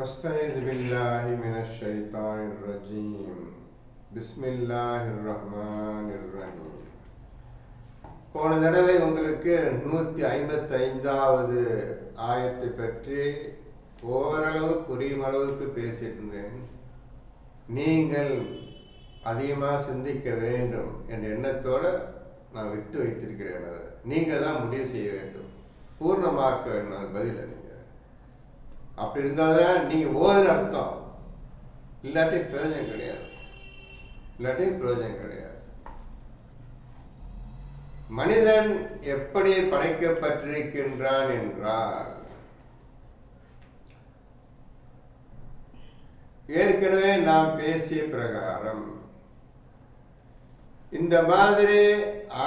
أستعيذ بالله من الشيطان الرجيم بسم الله الرحمن الرحيم. போன தடவை உங்களுக்கு 155வது ஆயத்தை பற்றி ஓரளவு புரியும் அளவுக்கு பேசியிருந்தேன். நீங்கள் அதிகமாக சிந்திக்க வேண்டும் என்ற எண்ணத்தோடு நான் விட்டு வைத்திருக்கிறேன். அதை நீங்கள் தான் முடிவு செய்ய வேண்டும், பூர்ணமாக்க வேண்டும். அது பதில் நீங்கள் அப்படி இருந்தால் தான் நீங்கள் ஓதுன்னு அர்த்தம். இல்லாட்டி பிரயோஜனம் கிடையாது. மனிதன் எப்படி படைக்கப்பட்டிருக்கின்றான் என்றால், ஏற்கனவே நாம் பேசிய பிரகாரம் இந்த மாதிரி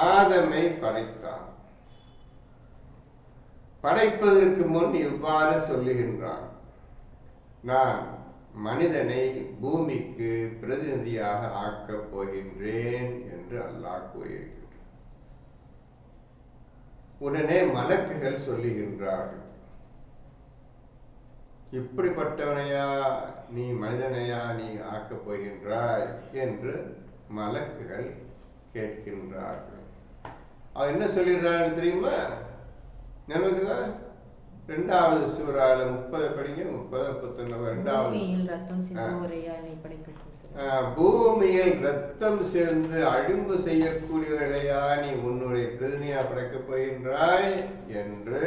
ஆதமை படைத்தான். படைப்பதற்கு முன் இவ்வாறு சொல்லுகின்றான், நான் மனிதனை பூமிக்கு பிரதிநிதியாக ஆக்கப் போகின்றேன் என்று அல்லாஹ் கூறியிருக்கின்றான். உடனே மலக்குகள் சொல்லுகின்றார்கள், இப்படிப்பட்டவனையா நீ மனிதனையா நீ ஆக்கப் போகின்றாய் என்று மலக்குகள் கேட்கின்றார்கள். அவர் என்ன சொல்லிடுறாரு தெரியுமா? நினைவுக்குதான் 2வது சூறால 30 படிங்க, 30-39. பூமியில் ரத்தம் சேர்ந்து அழிம்பு செய்யக்கூடியவர்களையா நீ உன்னுடைய பிரதிநிதியா படைக்கப் போகின்றாய் என்று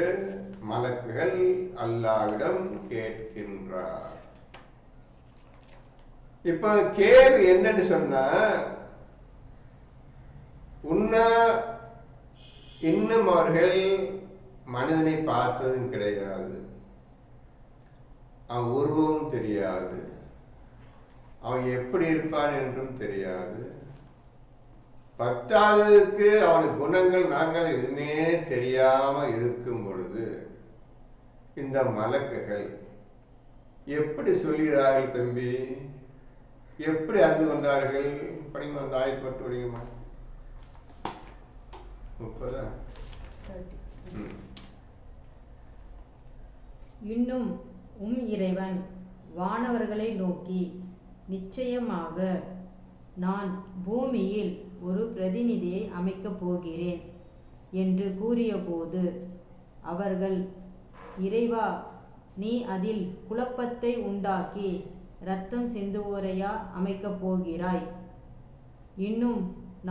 மலக்குகள் அல்லாஹ்விடம் கேட்கின்றார். இப்ப கேள்வி என்னன்னு சொன்னா, இன்னும் அவர்கள் மனிதனை பார்த்ததும் கிடையாது, அவன் உருவமும் தெரியாது, அவன் எப்படி இருப்பான் என்றும் தெரியாது. 10வதுக்கு அவனுக்கு குணங்கள் நாங்கள் எதுவுமே தெரியாம இருக்கும் பொழுது இந்த மலக்குகள் எப்படி சொல்கிறார்கள்? தம்பி, எப்படி அறிந்து கொண்டார்கள்? படிங்க, அந்த ஆயப்பட்டு படிங்கம்மா. 30. இன்னும் இறைவன் வானவர்களை நோக்கி, நிச்சயமாக நான் பூமியில் ஒரு பிரதிநிதியை அமைக்கப் போகிறேன் என்று கூறியபோது அவர்கள், இறைவா, நீ அதில் குழப்பத்தை உண்டாக்கி இரத்தம் சிந்துவோரையா அமைக்கப் போகிறாய்? இன்னும்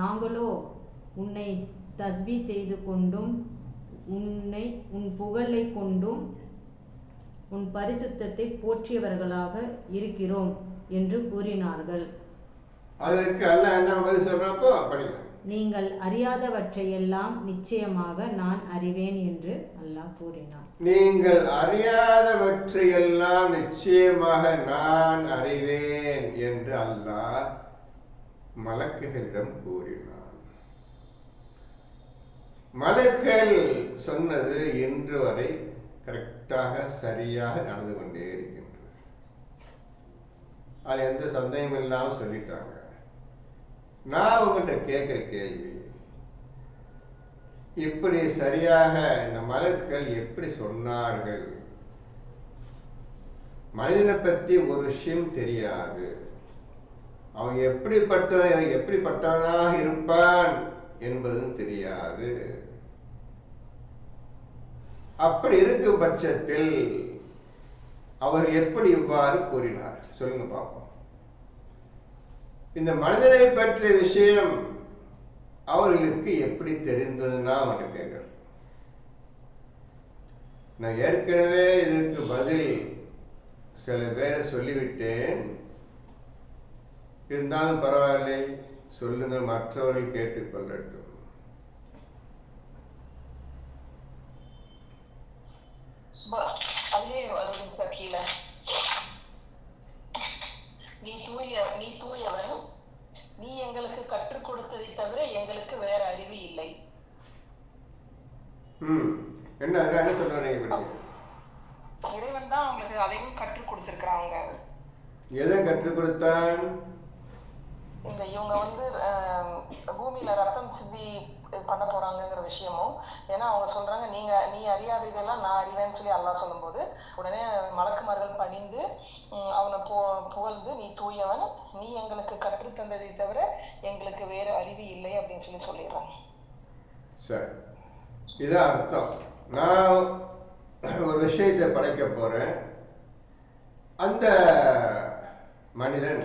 நாங்களோ உன்னை தஸ்பீ செய்து கொண்டும் உன் புகழை கொண்டும் உன் பரிசுத்தத்தை போற்றியவர்களாக இருக்கிறோம் என்று கூறினார்கள். அதற்கு அல்லாஹ் என்ன பதில் சொல்றப்போ படிங்க. நீங்கள் அறியாதவற்றையெல்லாம் நிச்சயமாக நான் அறிவேன் என்று அல்லாஹ் கூறினார். நீங்கள் அறியாதவற்றையெல்லாம் நிச்சயமாக நான் அறிவேன் என்று அல்லாஹ் மலக்குகளிடம் கூறினார். மலக்குகள் சொன்னது இன்று வரை கரெக்டாக சரியாக நடந்து கொண்டே இருக்கின்றது. அது எந்த சந்தேகம் இல்லாமல் சொல்லிட்டாங்க. நான் உங்கள்கிட்ட கேட்குற கேள்வி, இப்படி சரியாக இந்த மலக்குகள் எப்படி சொன்னார்கள்? மனிதனை பற்றி ஒரு விஷயம் தெரியாது, அவன் எப்படிப்பட்டவனாக இருப்பான் என்பதும் தெரியாது. அப்படி இருக்கும் பட்சத்தில் அவர் எப்படி இவ்வாறு கூறினார்? சொல்லுங்க பார்ப்போம். இந்த மனிதனை பற்றிய விஷயம் அவர்களுக்கு எப்படி தெரிந்ததுன்னா அவங்க கேட்கிறேன். நான் ஏற்கனவே இதற்கு பதில் சில பேரை சொல்லிவிட்டேன். இருந்தாலும் பரவாயில்லை, சொல்லுங்கள், மற்றவர்கள் கேட்டுக்கொள்ளட்டும். நீ தூயவன், நீ எங்களுக்கு கற்றுக் கொடுத்ததை தவிர எங்களுக்கு வேற அறிவு இல்லை. என்ன சொல்றீங்க? இறைவன் தான் அவங்களுக்கு அதையும் கற்றுக் கொடுத்திருக்கிறாங்க. எதை கற்றுக் கொடுத்தான்? இவங்க பூமியில ரத்தம் சிந்தி பண்ண போறாங்கிற விஷயமும், ஏன்னா அவங்க சொல்றாங்க நீ அறியாததெல்லாம் நான் அறிவேன்னு சொல்லி அல்லாஹ் சொல்லும்போது உடனே மலக்குமார்கள் பணிந்து அவனை புகழ்ந்து நீ தூயவன், நீ எங்களுக்கு கற்றுத்தந்ததை தவிர எங்களுக்கு வேறு அறிவு இல்லை அப்படின்னு சொல்லிடுறாங்க. சரி, இதான் அர்த்தம். நான் ஒரு விஷயத்தை படைக்க போறேன், அந்த மனிதன்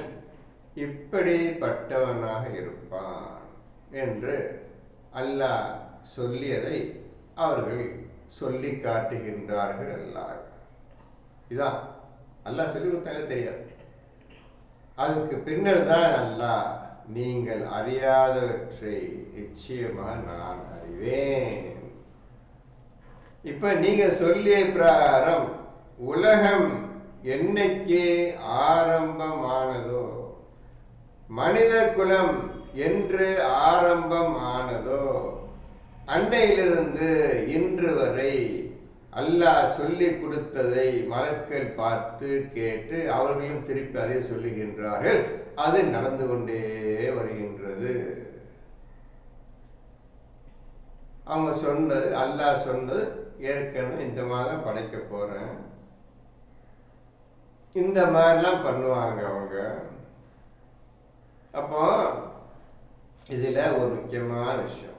இப்படிப்பட்டவனாக இருப்பான் என்று அல்லாஹ் சொல்லியதை அவர்கள் சொல்லி காட்டுகின்றார்கள். எல்லாரும் இதான் அல்லாஹ் சொல்லி கொடுத்தாலே தெரியாது. அதுக்கு பின்னர் தான் அல்லாஹ் நீங்கள் அறியாதவற்றை நிச்சயமாக நான் அறிவேன். இப்ப நீங்க சொல்லிய பிரகாரம் உலகம் என்னைக்கு ஆரம்பமானதோ, மனித குலம் என்று ஆரம்பம் ஆனதோ, அன்னையிலிருந்து இன்று வரை அல்லாஹ் சொல்லி கொடுத்ததை மலக்கள் பார்த்து கேட்டு அவர்களும் திருப்பி அதை சொல்லுகின்றார்கள். அது நடந்து கொண்டே வருகின்றது. அவங்க சொன்னது, அல்லாஹ் சொன்னது, ஏற்கனவே இந்த மாதம் படைக்க போறேன், இந்த மாதிரிலாம் பண்ணுவாங்க அவங்க. அப்போ இதுல ஒரு முக்கியமான விஷயம்,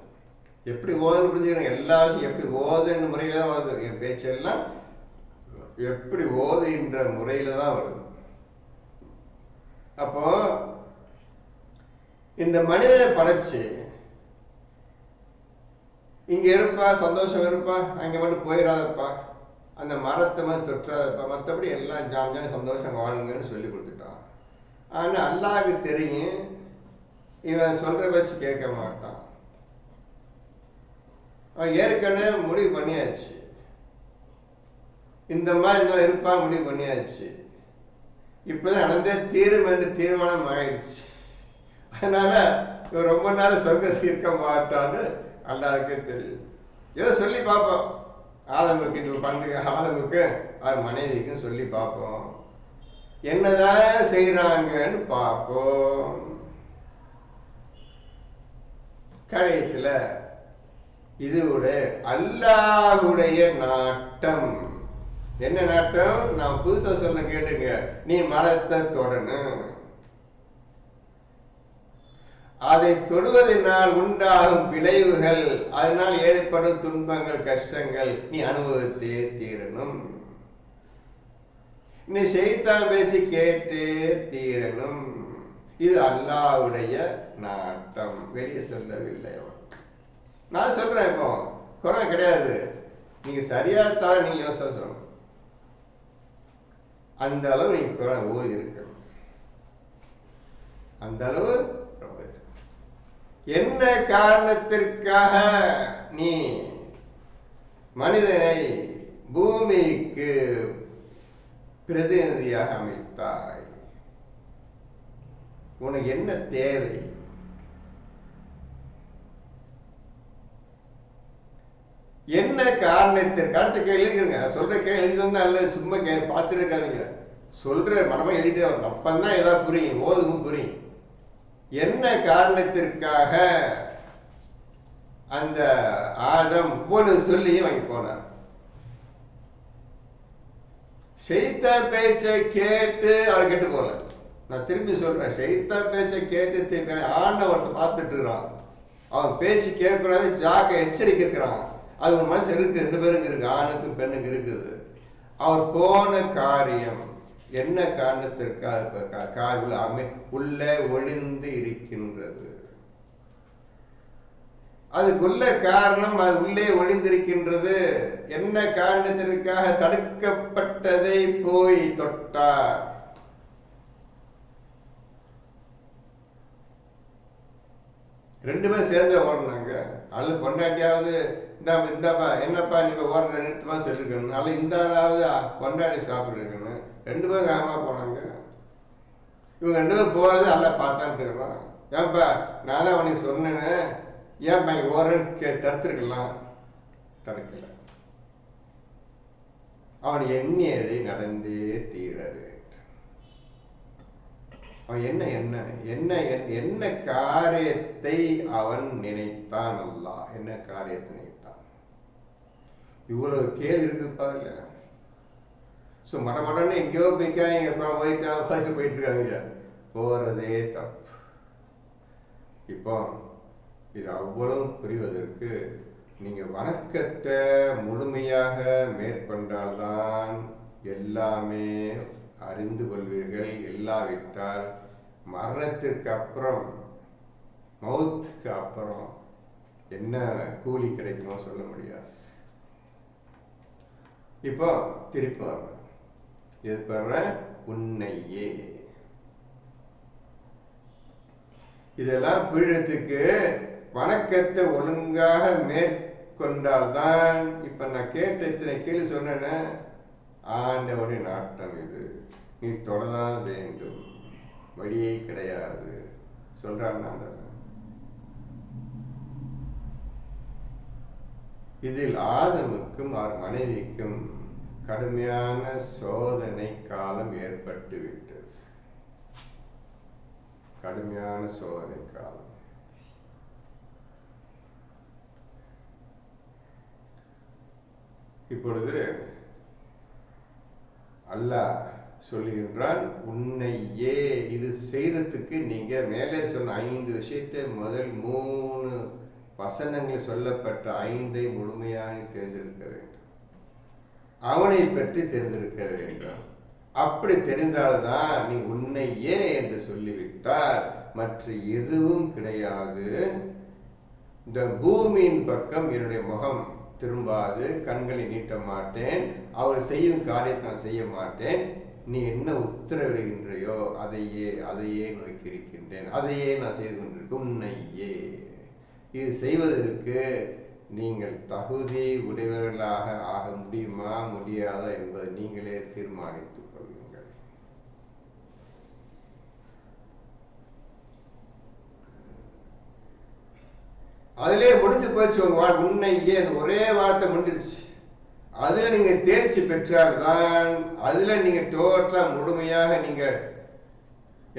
எப்படி ஓதுன்னு புரிஞ்சுக்கிறேன். எல்லா விஷயம் எப்படி ஓதுன்ற முறையில தான் வருது. என் பேச்செல்லாம் எப்படி ஓதுன்ற முறையில தான் வருது. அப்போ இந்த மனிதனை படைச்சு இங்க இருப்பா, சந்தோஷம் இருப்பா, அங்க மட்டும் போயிடாதப்பா, அந்த மரத்தை மாதிரி தொற்றாதப்பா, மற்றபடி எல்லாம் ஜாம் சந்தோஷம் வாழுங்கன்னு சொல்லி கொடுத்துட்டான். ஆனா அல்லாஹ்வுக்கு தெரியும் இவன் சொல்ற வச்சு கேட்க மாட்டான். அவன் ஏற்கனவே முடிவு பண்ணியாச்சு, இந்த மாதிரி இன்னும் இருப்பா முடிவு பண்ணியாச்சு. இப்பதான் நடந்தே தீரும் என்று தீர்மானம் ஆயிடுச்சு. அதனால இவன் ரொம்ப நாள் சொர்க்கத்தில் இருக்க மாட்டான்னு அல்லாஹ்வுக்கே தெரியும். ஏதோ சொல்லி பார்ப்போம், ஆதமுக்கு இது பண்ணுங்க, ஆதமுக்கு அவர் மனைவிக்கும் சொல்லி பார்ப்போம், என்னதான் செய்யறாங்கன்னு பார்ப்போம். கடைசியில இதோட அல்லாஹ்வுடைய நாட்டம் என்ன நாட்டம்? நான் புதுசா சொல்ல கேட்டுங்க, நீ மரத்தை தொடணும், அதை தொடுவதனால் உண்டாகும் விளைவுகள், அதனால் ஏற்படும் துன்பங்கள், கஷ்டங்கள் நீ அனுபவித்தே தீரணும், நீ ஷைத்தான் பேச்சு கேட்டே தீரணும். இது அல்லாஹ்வுடைய நாட்டம், வெளியே சொல்லவில்லை. நான் சொல்றேன், இப்போ குறை கிடையாது, நீங்க சரியா தான் நீங்க யோசனை சொல்லணும். அந்த அளவு நீங்க குறை ஓதி இருக்கணும், அந்த அளவு ரொம்ப இருக்கணும். என்ன காரணத்திற்காக நீ மனிதனை பூமிக்கு பிரதிநிதியாக அமைத்தாய்? உனக்கு என்ன தேவை? என்ன காரணத்திற்கு? அடுத்த கேள்வி எழுதிருங்க, சொல்ற கேள்வி எழுதி வந்தா அல்ல, சும்மா பார்த்துட்டு இருக்காதீங்க, சொல்ற மனமா எழுதிட்டே வரணும், அப்பந்தான் ஏதாவது புரியும், ஓதும் புரியும். என்ன காரணத்திற்காக அந்த ஆதம் இவ்வளவு சொல்லியும் வாங்கி போனார்? ஷைத்தான் பேச்சை கேட்டு அவர் கெட்டு போல. நான் திரும்பி சொல்றேன், ஷைத்தான் பேச்சை கேட்டு ஆண்டவரை பார்த்துட்டு இருக்கிறான், அவன் பேச்சு கேட்கக்கூடாது, ஜாக்க எச்சரிக்கை இருக்கிறான். அது ஒரு மனசு இருக்கு, ரெண்டு பேருக்கு இருக்கு, ஆணுக்கு பெண்ணுக்கு இருக்குது. அவர் போன காரியம் என்ன காரணத்திற்காக காரியம் உள்ளே ஒளிந்து இருக்கின்றது. அதுக்குள்ள காரணம், அது உள்ளே ஒளிந்திருக்கின்றது. என்ன காரணத்திற்காக? தடுக்கப்பட்டதை போய் தொட்டார். ரெண்டு பேரும் சேர்ந்து ஓடினாங்க. அல்லது பொண்டாட்டியாவது இந்தாப்பா என்னப்பா நீங்க ஓடுற நிறுத்தமா சொல்லிருக்கணும், அல்ல இந்த ஆளாவது பொண்டாட்டி சாப்பிட்டுருக்கணும். ரெண்டு பேரும் காமா போனாங்க. இவங்க ரெண்டு பேரும் போறது அல்ல பார்த்தான்ட்டு இருக்கிறான். ஏன்பா நான் தான் அவனுக்கு சொன்னேன்னு, ஏன்பா இங்க ஓடுறேன்னு தடுத்துருக்கலாம், தடுக்கல. அவன் எண்ணியதை நடந்தே தீர வேண்டும். அவன் என்ன என்ன என்ன என்ன காரியத்தை அவன் நினைத்தான்? அல்லாஹ் என்ன காரியத்தை நினைத்தான்? இவ்வளவு கேள்வி இருக்குப்பா. இல்ல ஸோ மடன்னு எங்கேயோ போய்க்காங்க போயிட்டு இருக்காங்க. போகிறதே தப்பு. இப்போ இது அவ்வளவு புரிவதற்கு நீங்கள் வணக்கத்தை முழுமையாக மேற்கொண்டால்தான் எல்லாமே அறிந்து கொள்வீர்கள். இல்லாவிட்டால் மரணத்திற்கு அப்புறம், மௌத்துக்கு அப்புறம் என்ன கூலி கிடைக்குமோ சொல்ல முடியாது. இப்போ திருப்பி வர்றேன். எதுக்கு வர்றேன்? உன்னையே. இதெல்லாம் புரியறதுக்கு வணக்கத்தை ஒழுங்காக மேற்கொண்டால்தான். இப்ப நான் கேட்ட இத்தனை கேள்வி சொன்னேன்னா, ஆண்டவனுடைய நாட்டம் இது, நீ தொடதான் வேண்டும், வழியே கிடையாது சொல்றான் ஆண்டவன். இதில் ஆதமுக்கும் அவர் மனைவிக்கும் கடுமையான சோதனை காலம் ஏற்பட்டு விட்டது. கடுமையான சோதனை காலம். இப்பொழுது அல்லாஹ் சொல்லுகின்றான், உன்னையே. இது செய்யறதுக்கு நீங்க மேலே சொன்ன 5 விஷயத்தை முதல் 3 வசனங்கள் சொல்லப்பட்ட 5ஐ முழுமையாக தேர்ந்தெடுக்க வேண்டும். அவனை பற்றி தெரிந்திருக்க வேண்டும். அப்படி தெரிந்தால்தான் நீ உன்னையே என்று சொல்லிவிட்டால் மற்ற எதுவும் கிடையாது. இந்த பூமியின் பக்கம் என்னுடைய முகம் திரும்பாது, கண்களை நீட்ட மாட்டேன், அவர் செய்யும் காரியத்தை நான் செய்ய மாட்டேன். நீ என்ன உத்தரவிடுகின்றையோ அதையே நோக்கி இருக்கின்றேன், அதையே நான் செய்து கொண்டிருக்கேன். உன்னையே. இது செய்வதற்கு நீங்கள் தகுதி உடையவர்களாக ஆக முடியுமா முடியாதா என்பதை நீங்களே தீர்மானித்துக் கொள்ளுங்கள். அதிலே முடிஞ்சு போச்சு. உன்னையே ஒரே வார்த்தை முடிஞ்சிருச்சு. அதுல நீங்க தேர்ச்சி பெற்றால்தான், அதுல நீங்க டோட்டலா முழுமையாக நீங்க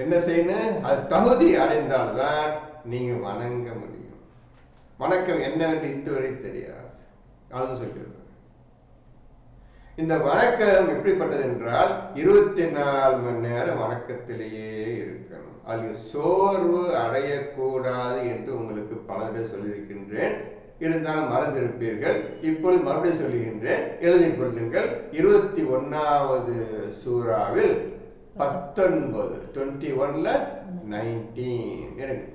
என்ன செய்யணும், அது தகுதி அடைந்தால்தான் நீங்க வணங்க முடியும். வணக்கம் என்னவென்று இன்று வரை தெரியாது. அதுவும் சொல்லிடுறேன். இந்த வணக்கம் எப்படிப்பட்டது என்றால் 24 மணி நேரம் வணக்கத்திலேயே இருக்கணும். அதில் சோர்வு அடையக்கூடாது என்று உங்களுக்கு பல பேர் சொல்லியிருக்கின்றேன். இருந்தாலும் மறந்திருப்பீர்கள். இப்பொழுது மறுபடியும் சொல்லுகின்றேன், எழுதிக் கொள்ளுங்கள். 21வது சூறாவில் 19 21ல 19 எடுங்க.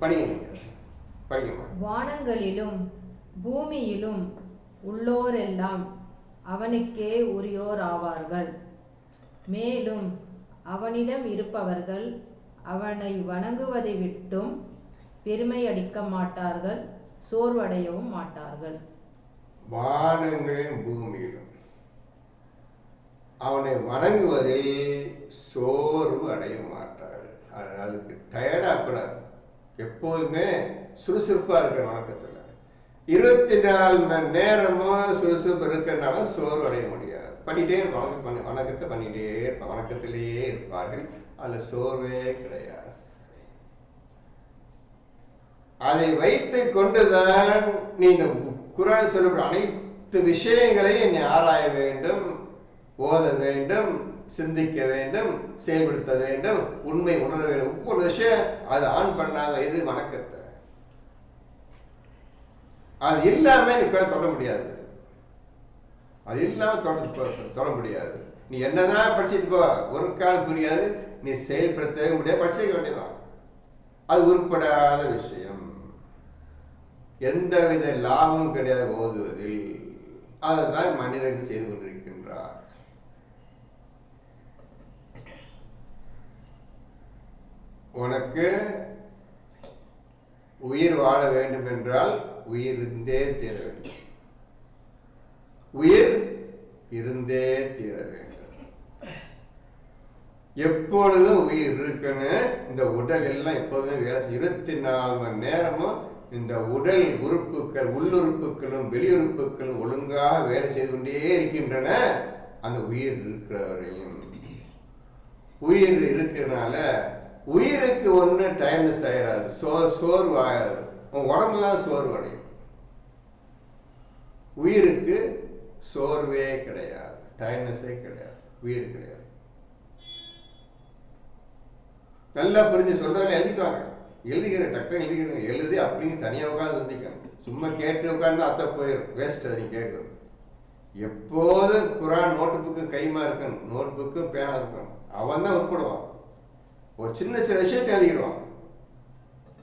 படிங்க. வானங்களிலும் பூமியிலும் உள்ளோரெல்லாம் அவனுக்கே உரியோர் ஆவார்கள். மேலும் அவனிடம் இருப்பவர்கள் அவனை வணங்குவதை விட்டும் பெருமை அடிக்க மாட்டார்கள், சோர்வடையவும் மாட்டார்கள். வானங்களிலும் பூமியிலும் அவனை வணங்குவதில் சோர்வு அடைய மாட்டார்கள். அதுக்கு டயர்டாகக்கூடாது. எப்போதுமே சுறுசுறுப்பா இருக்கிற வணக்கத்துல 24 மணி நேரமும் சுறுசுறுப்பு இருக்கிறனால சோர்வு அடைய முடியாது. பண்ணிட்டே இருப்பாங்க, வணக்கத்தை பண்ணிட்டே இருப்பாங்க, வணக்கத்திலேயே இருப்பார்கள். அதுல சோர்வே கிடையாது. அதை வைத்து கொண்டுதான் நீ இந்த குர்ஆன் சொல்லுகிற அனைத்து விஷயங்களையும் நீ ஆராய வேண்டும், ஓத வேண்டும், சிந்திக்க வேண்டும், செயல்படுத்த வேண்டும், உண்மை உணர வேண்டும். ஒவ்வொரு விஷயம் அது ஆன் பண்ணாத எது வணக்கத்தை. அது இல்லாம நீ தொட முடியாது. அது இல்லாம தொட முடியாது. நீ என்னதான் படிச்சுட்டு போ, ஒரு காலம் புரியாது. நீ செயல்படுத்தவே முடியாது, படிச்சுக்க வேண்டியதான். அது உருப்படாத விஷயம். எந்தவித லாபமும் கிடையாது ஓதுவதில். அதைதான் மனிதன் செய்து கொண்டிருக்கின்றார். உனக்கு உயிர் வாழ வேண்டும் என்றால் உயிர் இருந்தே தீர வேண்டும். உயிர் இருந்தே தீர வேண்டும். எப்பொழுதும் உயிர் இருக்குன்னு இந்த உடல் எல்லாம் எப்போதுமே வேலை 24 மணி நேரமும் இந்த உடல் உறுப்புகள், உள்ளுறுப்புகளும் வெளியுறுப்புகளும் ஒழுங்காக வேலை செய்து கொண்டே இருக்கின்றன. அந்த உயிர் இருக்கிறவரையும் உயிர் இருக்கிறதுனால உயிருக்கு ஒன்று டைம்லெஸ் ஆயிடாது, சோர்வு ஆகாது. உன் உடம்பு தான் சோர்வு அடையும். உயிருக்கு சோர்வே கிடையாது, டயர்னஸே கிடையாது, உயிர் கிடையாது. நல்லா புரிஞ்சு சொல்றவங்க எழுதிக்குவாங்க. எழுதிக்கிறேன், டக்குனு எழுதிக்கிறேன். எழுதி அப்படிங்க தனியாக உட்காந்து சிந்திக்கணும். சும்மா கேட்டு உட்காந்து அத்தை போயிடும், வேஸ்ட். அது நீ கேட்குறது. எப்போதும் குரான் நோட்டு புக்கு கைமா இருக்கணும், நோட் புக்கும் பேனா இருக்கணும். அவன் தான் உட்படுவான். ஒரு சின்ன சின்ன விஷயத்தை எழுதிடுவான்.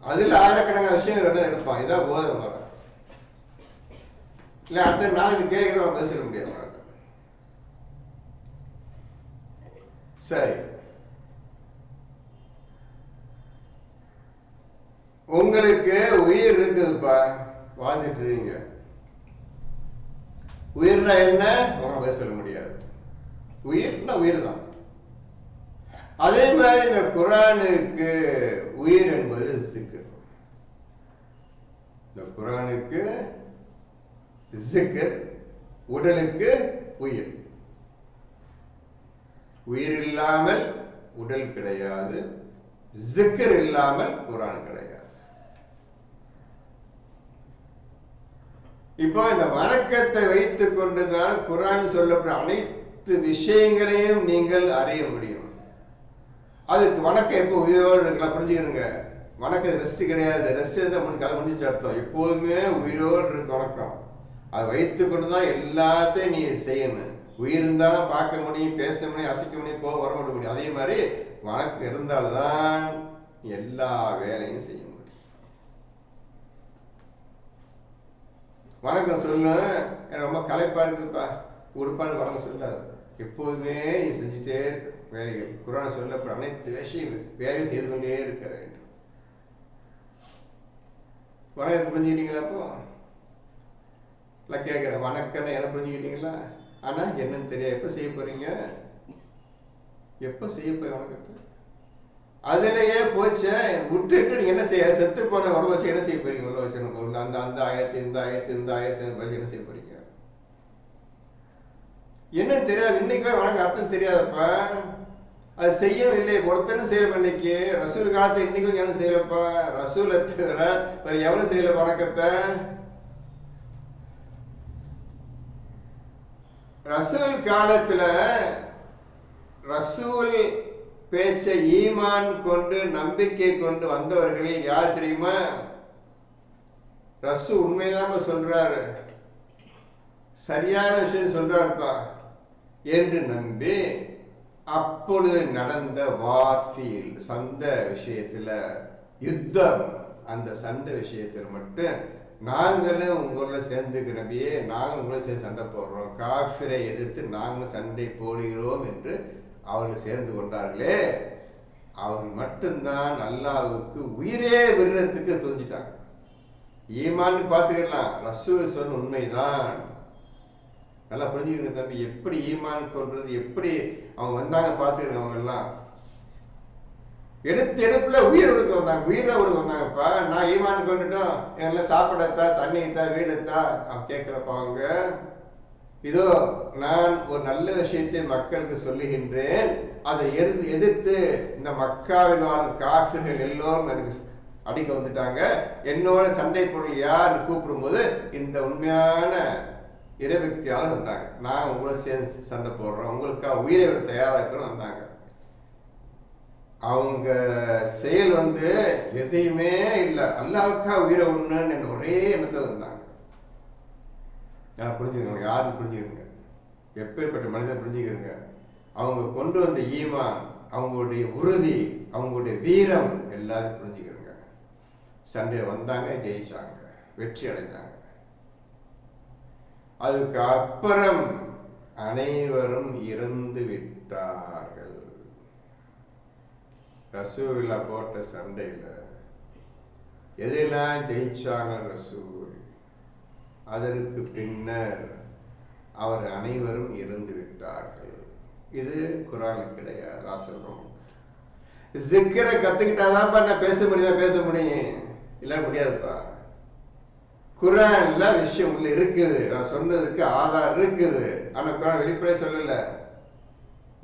அதில் ஆயிரக்கணக்கான விஷயங்கள் இருப்பான். இதான் போதை வர இல்லை. அடுத்த நாளைக்கு கேட்குறவன் பதில் சொல்ல முடியாது. சரி, உங்களுக்கு உயிர் இருக்குதுப்பா, வாழ்ந்துட்டு இருக்கீங்க. உயிர்னா என்ன உங்களை பதில் சொல்ல முடியாது. உயிர்னா உயிர் தான். அதே மாதிரி இந்த குரானுக்கு உயிர் என்பது சிக்கர். இந்த குரானுக்கு சிக்கர், உடலுக்கு உயிர். உயிர் இல்லாமல் உடல் கிடையாது, சிக்கர் இல்லாமல் குரான் கிடையாது. இப்போ இந்த வணக்கத்தை வைத்துக் கொண்டுதான் குரான் சொல்லப்பட்ட அனைத்து விஷயங்களையும் நீங்கள் அறிய முடியும். அதுக்கு வணக்கம் எப்போ உயிரோடு இருக்கலாம், புரிஞ்சுக்கிறீங்க. வணக்கம் ரெஸ்ட் கிடையாது. ரெஸ்ட் இருந்தால் முடிஞ்சு அதை முடிஞ்சு அர்த்தம். எப்போதுமே உயிரோடு இருக்கு வணக்கம். அதை வைத்து கொண்டு தான் எல்லாத்தையும் நீ செய்யணும். உயிர் இருந்தாலும் பார்க்க முடியும், பேச முடியும், அசைக்க முடியும், போக வர முடியும். அதே மாதிரி வணக்கம் இருந்தால்தான் எல்லா வேலையும் செய்ய முடியும். வணக்கம் சொல்லு, எனக்கு ரொம்ப களைப்பா இருக்குதுப்பா, உடுப்பான்னு வணக்கம் சொல்லாது. எப்போதுமே நீ செஞ்சுட்டே இருக்க வேலைகள். குரான் சொல்லப்பட அனைத்து வேலையும் செய்து கொண்டே இருக்க வேண்டும். வணக்கத்தை புரிஞ்சுக்கிட்டீங்களா? அப்போ இல்லை கேட்குறேன், வணக்கம்னு என்ன புரிஞ்சுக்கிட்டீங்களா? ஆனால் என்னன்னு தெரியாது. எப்போ செய்ய போறீங்க? எப்போ செய்ய போய் வணக்கத்தை? அதுலேயே போச்சு விட்டுட்டு நீங்க என்ன செய்ய? செத்து போன உடம்பு வச்சு என்ன செய்ய போறீங்க? உள்ள வச்சு அந்த அந்த ஆயத்து இந்த ஆயத்து இந்த ஆயத்து வச்சு என்ன செய்ய போறீங்க? என்ன தெரியாது. இன்னைக்கு வணக்கம் அர்த்தம் தெரியாதப்பா. அது செய்யவும் இல்லை. ஒருத்தனும் செய்யல. இன்னைக்கு ரசூல் காலத்தை இன்னைக்கும் யாரும் செய்யலப்பா. ரசூலை தவிர வேற எவனும் செய்யல வணக்கத்தை. ரசூல் காலத்துல ரசூல் பேச்ச ஈமான் கொண்டு நம்பிக்கை கொண்டு வந்தவர்கள் யார் தெரியுமா? ரசூல் உண்மைதான் சொல்றாரு, சரியான விஷயம் சொல்றாருப்பா என்று நம்பி அப்பொழுது நடந்த வார்ஃபீல் சண்டை விஷயத்துல, யுத்தம், அந்த சண்டை விஷயத்தில் மட்டும் நாங்களும் உங்களோட சேர்ந்துக்கு நபியே, நாங்கள் உங்களை சேர்ந்து சண்டை போடுறோம், காஃபிரை எதிர்த்து நாங்களும் சண்டை போடுகிறோம் என்று அவர்கள் சேர்ந்து கொண்டார்களே, அவர்கள் மட்டும்தான் அல்லாஹ்வுக்கு உயிரே விடுறதுக்கு துணிஞ்சிட்டாங்க. ஈமான்னு பார்த்துக்கலாம். ரசூல் சொன்ன உண்மைதான். நல்லா புரிஞ்சுக்கிற தம்பி. எப்படி ஈமான் கொள்றது, எப்படி அவங்க வந்தாங்க பார்த்துக்கிறேன். அவங்க எல்லாம் எடுப்புல உயிர் கொடுக்க வந்தாங்க, உயிரை கொடுக்க வந்தாங்கப்பா. நான் ஈமான் கொண்டுட்டோம், எல்லாம் சாப்பிடத்தா, தண்ணித்தா, வீடத்தா அவன் கேட்கிறப்ப அவங்க, இதோ நான் ஒரு நல்ல விஷயத்தை மக்களுக்கு சொல்லுகின்றேன், அதை எதிர்த்து இந்த மக்காவில் வாழும் காஃபிர்கள் எல்லோரும் எனக்கு அடிக்க வந்துட்டாங்க, என்னோட சண்டை பொருள் யார் கூப்பிடும்போது இந்த உண்மையான இறைபக்தியால் வந்தாங்க. நான் உங்களை சேர்ந்து சண்டை போடுறோம், உங்களுக்காக உயிரை விட தயாராக இருக்கிறோம் வந்தாங்க. அவங்க செயல் எதையுமே இல்லை, அல்லாஹ்வுக்காக உயிரை விடணும்னு என்ற ஒரே எண்ணத்தை வந்தாங்க. புரிஞ்சுக்கோங்க, யாருன்னு புரிஞ்சுக்கோங்க, எப்பேற்பட்ட மனிதன் புரிஞ்சுக்கிறங்க. அவங்க கொண்டு வந்த ஈமான், அவங்களுடைய உறுதி, அவங்களுடைய வீரம் எல்லாரும் புரிஞ்சுக்கிறங்க. சண்டை வந்தாங்க, ஜெயிச்சாங்க, வெற்றி அடைந்தாங்க. அதுக்கு அப்புறம் அனைவரும் இறந்து விட்டார்கள். ரசூலுல்லாஹ் போட்ட சண்டையில எதெல்லாம் ஜெயிச்சாங்க ரசூல், அதற்கு பின்னர் அவர் அனைவரும் இறந்து விட்டார்கள். இது குர்ஆன் கிடையாது. நான் சொல்றோம், ஜிக்ரை கத்துக்கிட்டாதான்ப்பா நான் பேச முடியும், இல்ல முடியாதுப்பா. குர்ஆன்ல விஷயம் உள்ள இருக்குது, நான் சொன்னதுக்கு ஆதாரம் இருக்குது. ஆனா குர்ஆன் வெளிப்படையா சொல்லல.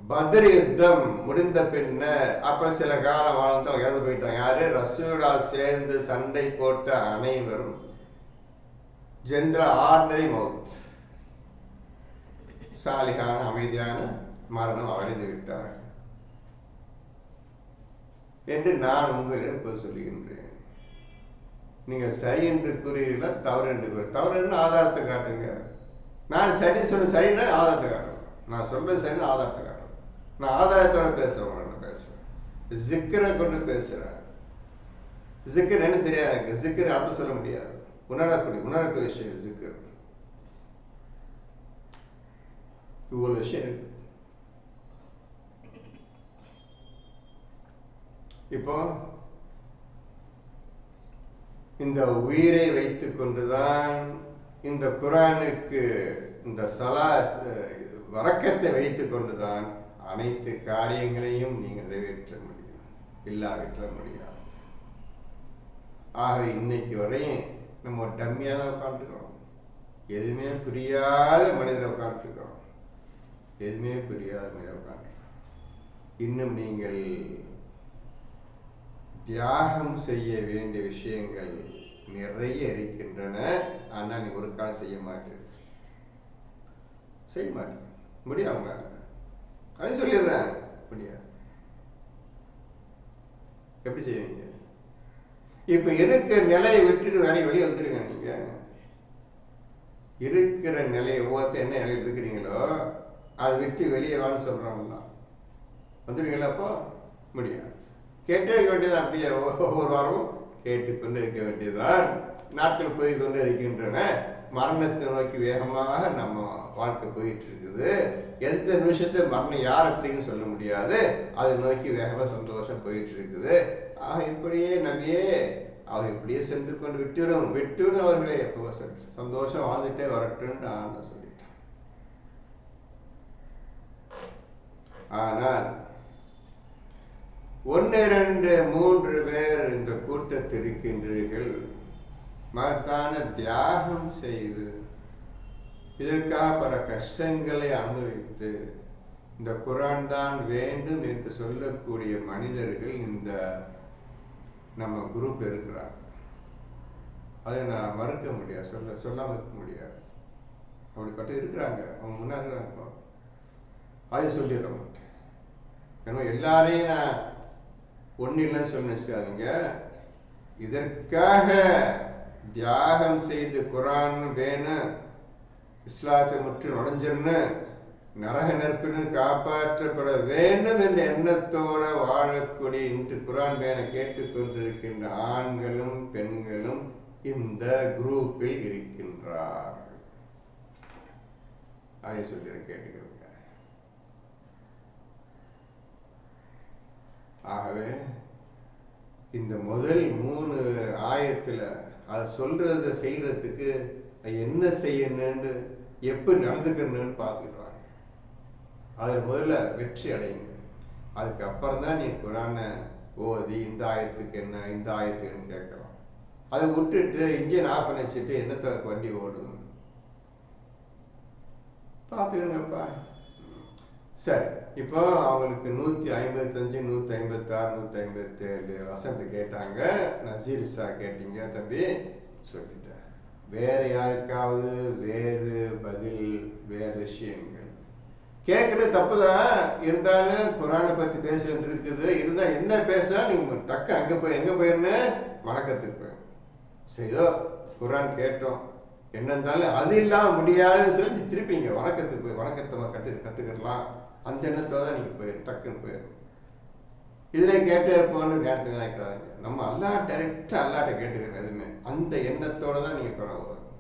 பத்ர் யுத்தம் முடிந்த பின்னர் அப்ப சில காலம் வாழ்ந்தவங்க இறந்து போயிட்டாங்க. யாரு? ரசூலா சேர்ந்து சண்டை போட்ட அனைவரும் ஜென்ரல் ஆர்டினரி மவுத். சாலிகான அமைதியான மரணம் அடைந்து விட்டார்கள் என்று நான் உங்களிடம் இப்போ சொல்லுகின்றேன். நீங்கள் சரி என்று கூறுகிறீர்களா, தவறு என்று தவறுன்னு ஆதாரத்தை காட்டுங்க. நான் சரி சொல்ல சரின்னா ஆதாரத்தை காட்டணும். நான் சொல்றது சரின்னு ஆதாரத்தை காட்டணும். நான் ஆதாரத்தோட பேசுகிறேன். ஜிக்கரை கொண்டு பேசுகிறேன். ஜிக்கர் என்ன தெரியாது எனக்கு. ஜிக்கர் அர்த்தம் சொல்ல முடியாது. உணரக்கூடிய விஷயம் ஜிக்கர். இவ்வளவு விஷயம் இருக்கு. இப்போ இந்த உயிரை வைத்துக் கொண்டுதான் இந்த குர்ஆனுக்கு இந்த வரக்கத்தை வைத்துக் கொண்டுதான் அனைத்து காரியங்களையும் நீங்கள் நிறைவேற்ற முடியும், இல்லாவிற்ற முடியாது. ஆக இன்னைக்கு வரையும் நம்ம டம்மியாக தான் உட்காந்துருக்கிறோம். எதுவுமே புரியாத மனிதரை உட்காந்துருக்கிறோம். எதுவுமே புரியாத மனிதரை உட்காந்துருக்கிறோம். இன்னும் நீங்கள் தியாகம் செய்ய வேண்டிய விஷயங்கள் நிறைய இருக்கின்றன. ஆனால் நீ ஒரு காலம் செய்ய மாட்டேன் முடியாது. உங்களால் அது சொல்லிடுறேன், முடியாது. எப்படி செய்வீங்க? இப்ப இருக்கிற நிலையை விட்டுட்டு வெளியே வந்துருங்க. நீங்க இருக்கிற நிலையை ஒவ்வொருத்த என்ன நிலையில் இருக்கிறீங்களோ அதை விட்டு வெளியே வான்னு சொல்றாங்களா, வந்துடுவீங்களா? அப்போ முடியாது. கேட்டே இருக்க வேண்டியதான். அப்படியே ஒவ்வொரு வாரமும் கேட்டுக்கொண்டு இருக்க வேண்டியதுதான். நாட்கள் போய் கொண்டு இருக்கின்றன. மரணத்தை நோக்கி வேகமாக நம்ம வாழ்க்கை போயிட்டு இருக்குது. எந்த நிமிஷத்தை மரணம் யார் அப்படிங்க சொல்ல முடியாது. அதை நோக்கி வேகமாக சந்தோஷம் போயிட்டு இருக்குது. ஆக இப்படியே நபியே அவர் இப்படியே சென்று கொண்டு விட்டுவிடும் அவர்களே சந்தோஷம் வாழ்ந்துட்டே வரட்டும்னு நான் சொல்லிட்டேன். ஆனால் 1, 2, 3 பேர் இந்த கூட்டத்தில் இருக்கின்றீர்கள். மகத்தான தியாகம் செய்து இதற்காக பல கஷ்டங்களை அனுபவித்து இந்த குர்ஆன் தான் வேண்டும் என்று சொல்லக்கூடிய மனிதர்கள் இந்த நம்ம குரூப் இருக்கிறாங்க. அதை நான் மறுக்க முடியாது, சொல்லாம இருக்க முடியாது. அப்படிப்பட்ட இருக்கிறாங்க, அவங்க முன்னாடி இருக்கிறாங்க. அதை சொல்லிட மாட்டேன். ஏன்னா எல்லாரையும் நான் ஒன்றும் இல்லைன்னு சொல்லி வச்சுக்காதீங்க. இதற்காக தியாகம் செய்து குர்ஆன் வேணும், இஸ்லாத்தை முற்று நுழைஞ்சிருன்னு நரக நெருப்பிலிருந்து காப்பாற்றப்பட வேண்டும் என்ற எண்ணத்தோடு வாழக்கூடிய இன்று குர்ஆன் வேண கேட்டுக்கொண்டிருக்கின்ற ஆண்களும் பெண்களும் இந்த குரூப்பில் இருக்கின்றார்கள். அதை சொல்லி கேட்டுக்கிறோங்க. ஆகவே இந்த முதல் 3 ஆயத்தில் அது சொல்றதை செய்யறதுக்கு என்ன செய்யணும்னு எப்படி நடந்துக்கணும்னு பார்த்துக்கிறாங்க. அதில் முதல்ல வெற்றி அடையுங்க. அதுக்கப்புறம் தான் நீ குர்ஆனை ஓதி இந்த ஆயத்துக்கு என்ன இந்த ஆயத்துக்கு என்ன கேட்கலாம். அதை விட்டுட்டு இன்ஜின் ஆஃப் பண்ணி வச்சுட்டு என்னத்தை வண்டி ஓடும் பார்த்துக்கங்கப்பா. சரி, இப்போ அவங்களுக்கு 155, 156, 157 வசனத்தை கேட்டாங்க. நசீர் ஷா கேட்டீங்க தம்பி, சொல்லிட்டேன். வேற யாருக்காவது வேறு பதில், வேறு விஷயங்கள் கேட்கறது தப்பு தான். இருந்தாலும் குர்ஆனை பற்றி பேச இருக்குது. இருந்தால் என்ன பேச நீங்க டக்கு அங்கே போய் எங்கே போயிருந்து வணக்கத்துக்கு போய் செய்தோ குர்ஆன் கேட்டோம் என்ன இருந்தாலும் அது இல்லாமல் முடியாதுன்னு சொல்லி திருப்பி நீங்கள் வணக்கத்துக்கு போய் வணக்கத்தை கற்றுக்கலாம். அந்த எண்ணத்தோடு தான் நீங்கள் போயிடும், டக்குன்னு போயிடும். இதில் கேட்டே இருப்போம்னு நேரத்துக்கு நினைக்காதீங்க. நம்ம டைரெக்டாக அல்லாட்ட கேட்டுக்கிறேன். எதுவுமே அந்த எண்ணத்தோடு தான் நீங்கள் குர்ஆன் ஓதணும்.